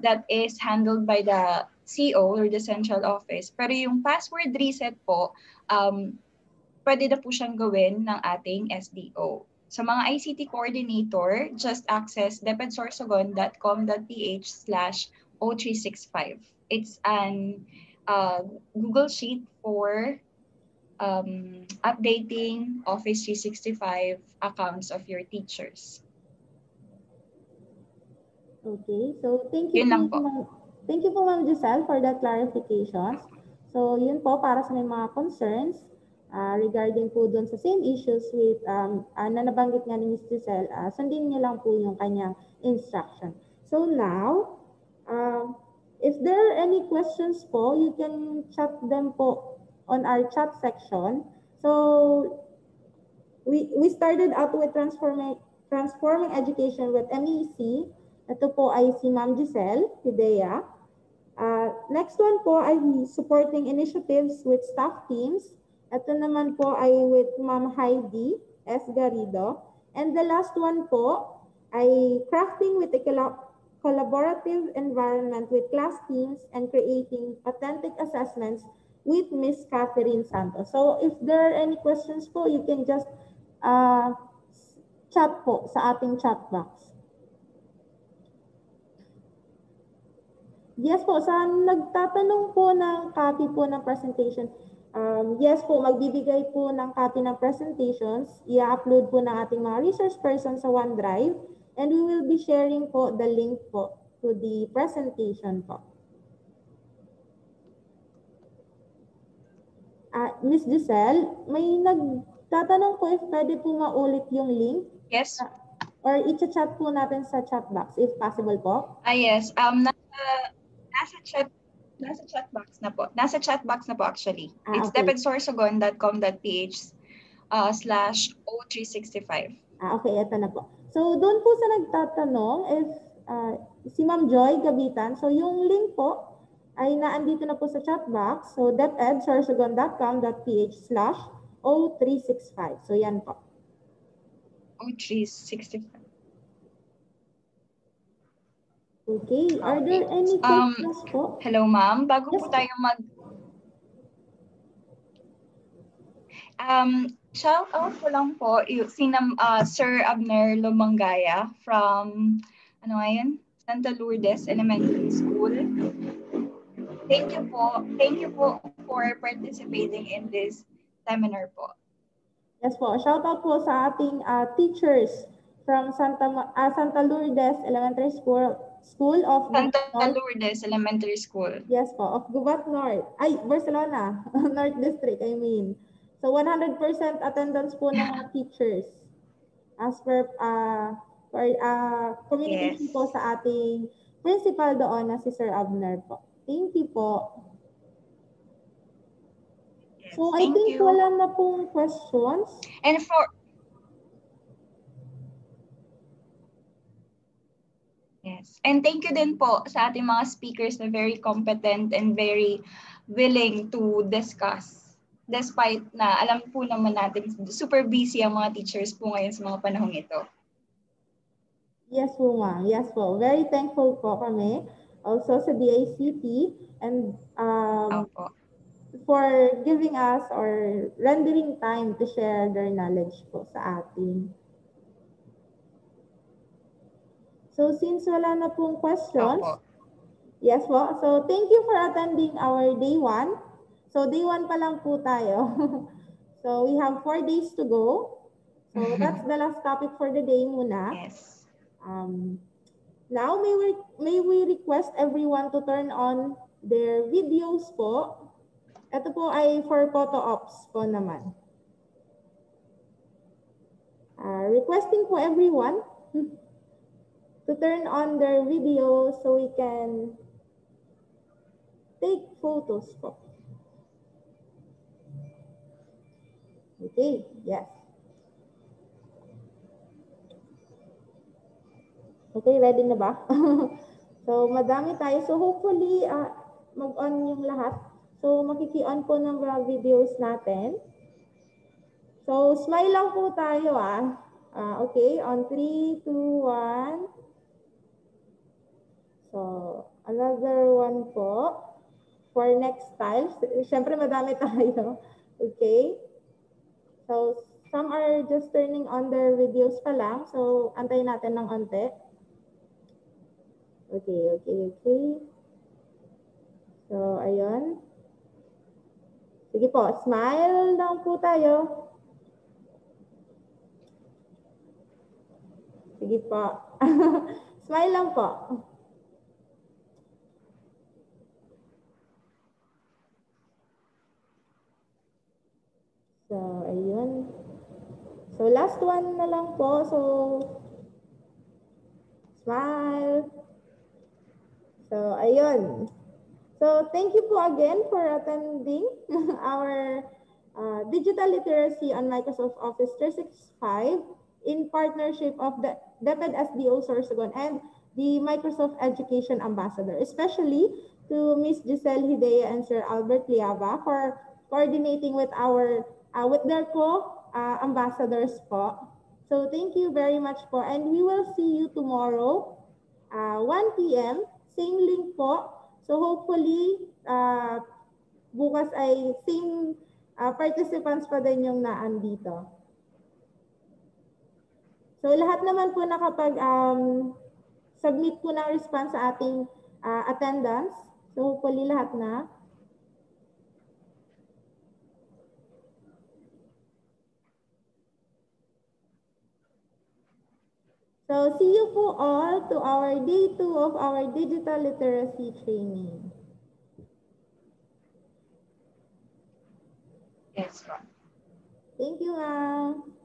that is handled by the CO or the central office. Pero yung password reset po, pwede na po siyang gawin ng ating SDO. Sa mga ICT coordinator, just access depedsorsogon.com.ph/O365. It's an Google Sheet for updating Office 365 accounts of your teachers. Okay, so thank you po. Thank you po Ma'am Giselle for that clarifications. So yun po para sa may mga concerns regarding po dun sa same issues with na nabanggit nga ni Ms. Giselle, sundin niyo lang po yung kanyang instruction. So now, if there are any questions po, you can chat them po on our chat section. So we started out with transforming education with MEC. Ito po ay si Ma'am Giselle Hidea. Next one po ay supporting initiatives with staff teams. Ito naman po ay with Ma'am Heidi S. Garrido. And the last one po ay crafting with a collaborative environment with class teams and creating authentic assessments with Miss Catherine Santos. So if there are any questions po, you can just chat po sa ating chat box. Yes po, sa nagtatanong po ng copy po ng presentation, yes po, magbibigay po ng copy ng presentations, i-upload po ng ating mga resource person sa OneDrive, and we will be sharing po the link po to the presentation po. Ms. Giselle, may nagtatanong po if pwede po maulit yung link. Yes. Or i-chat po natin sa chat box if possible po. Yes. Nasa chat box na po. Nasa chat box na po actually. It's okay. depedsorsogon.com.ph/O365. Okay, ito na po. So doon po sa nagtatanong if si Ma'am Joy Gabitan, so yung link po ay naandito na po sa chat box. So depedsorsogon.com.ph/O365. So yan po. 0365. Okay. Are there any questions po? Hello, ma'am. Bago Yes, po tayo shout out ko lang po Sir Abner Lumangaya from Santa Lourdes Elementary School. Thank you po. Thank you po for participating in this seminar po. Yes po. Shout out po sa ating teachers from Santa Lourdes Elementary School of Santa Gubat Lourdes Elementary School. Yes po, of Gubat North. Barcelona. North District, I mean. So 100% attendance po ng mga teachers. As per communication po sa ating principal doon na si Sir Abner po. Thank you po. So I think wala na pong questions. And and thank you din po sa ating mga speakers na very competent and very willing to discuss. Despite na alam po naman natin super busy ang mga teachers po ngayon sa mga panahong ito. Yes po, ma'am. Yes po. Very thankful po kami. Also sa DICT and for giving us or rendering time to share their knowledge po sa atin. So since wala na pong questions, yes po. So thank you for attending our day 1. So day 1 pa lang po tayo. So we have 4 days to go. So that's the last topic for the day muna. Yes. Now may we request everyone to turn on their videos po. Ito po ay for photo ops po naman. Requesting po everyone to turn on their video so we can take photos po. Okay, yes. Okay, ready na ba? So, madami tayo. So, hopefully, mag-on yung lahat. So, makiki-on po ng mga videos natin. So, smile lang po tayo okay, on 3, 2, 1. So, another one po. For next time. Siyempre, madami tayo. Okay. So, some are just turning on their videos pa lang. So, antayin natin ng onte. Okay. So, ayun. Sige po, smile lang po tayo. Sige po. Smile lang po. So, ayun. So, last one na lang po. So, smile. So, ayun. So, thank you po again for attending our Digital Literacy on Microsoft Office 365 in partnership of the DepEd SDO Sorsogon and the Microsoft Education Ambassador, especially to Ms. Giselle Hidea and Sir Albert Liava for coordinating with with their ambassadors po. So, thank you very much po, and we will see you tomorrow 1 p.m. Same link po. So hopefully, bukas ay same participants pa din yung naandito. So lahat naman po nakapag-submit po ng response sa ating attendance. So hopefully lahat na. So see you po all to our day 2 of our digital literacy training. Yes, ma'am. Thank you, ma'am.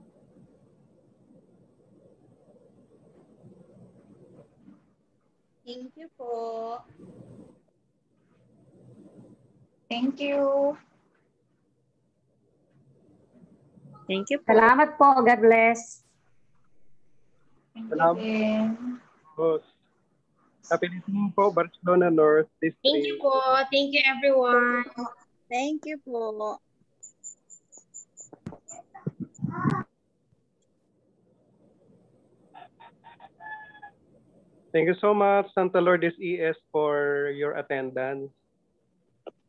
Thank you po. Thank you. Thank you po. Salamat po. God bless. Salamat. Happy listening po, Barcelona North District. Thank you po. Thank you, everyone. Thank you po. Thank you so much, Santa Lourdes ES, for your attendance.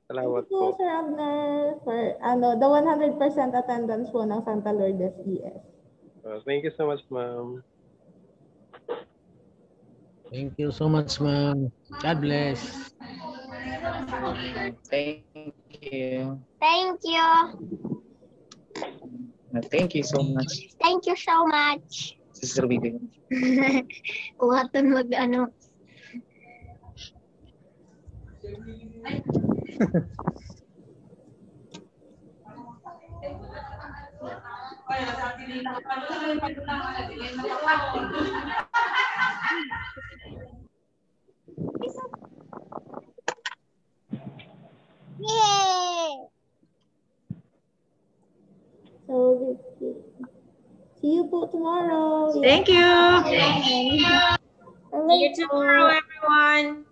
Salamat Thank you, po. Sir Abner, for the 100% attendance po ng Santa Lourdes ES. Thank you so much, ma'am. Thank you so much, ma'am. God bless. Thank you. Thank you. Thank you so much. Thank you so much. Sister Vivian. Kuwatan mag-ano. Yay! So, see you po tomorrow. Thank you. Bye. See you tomorrow, everyone.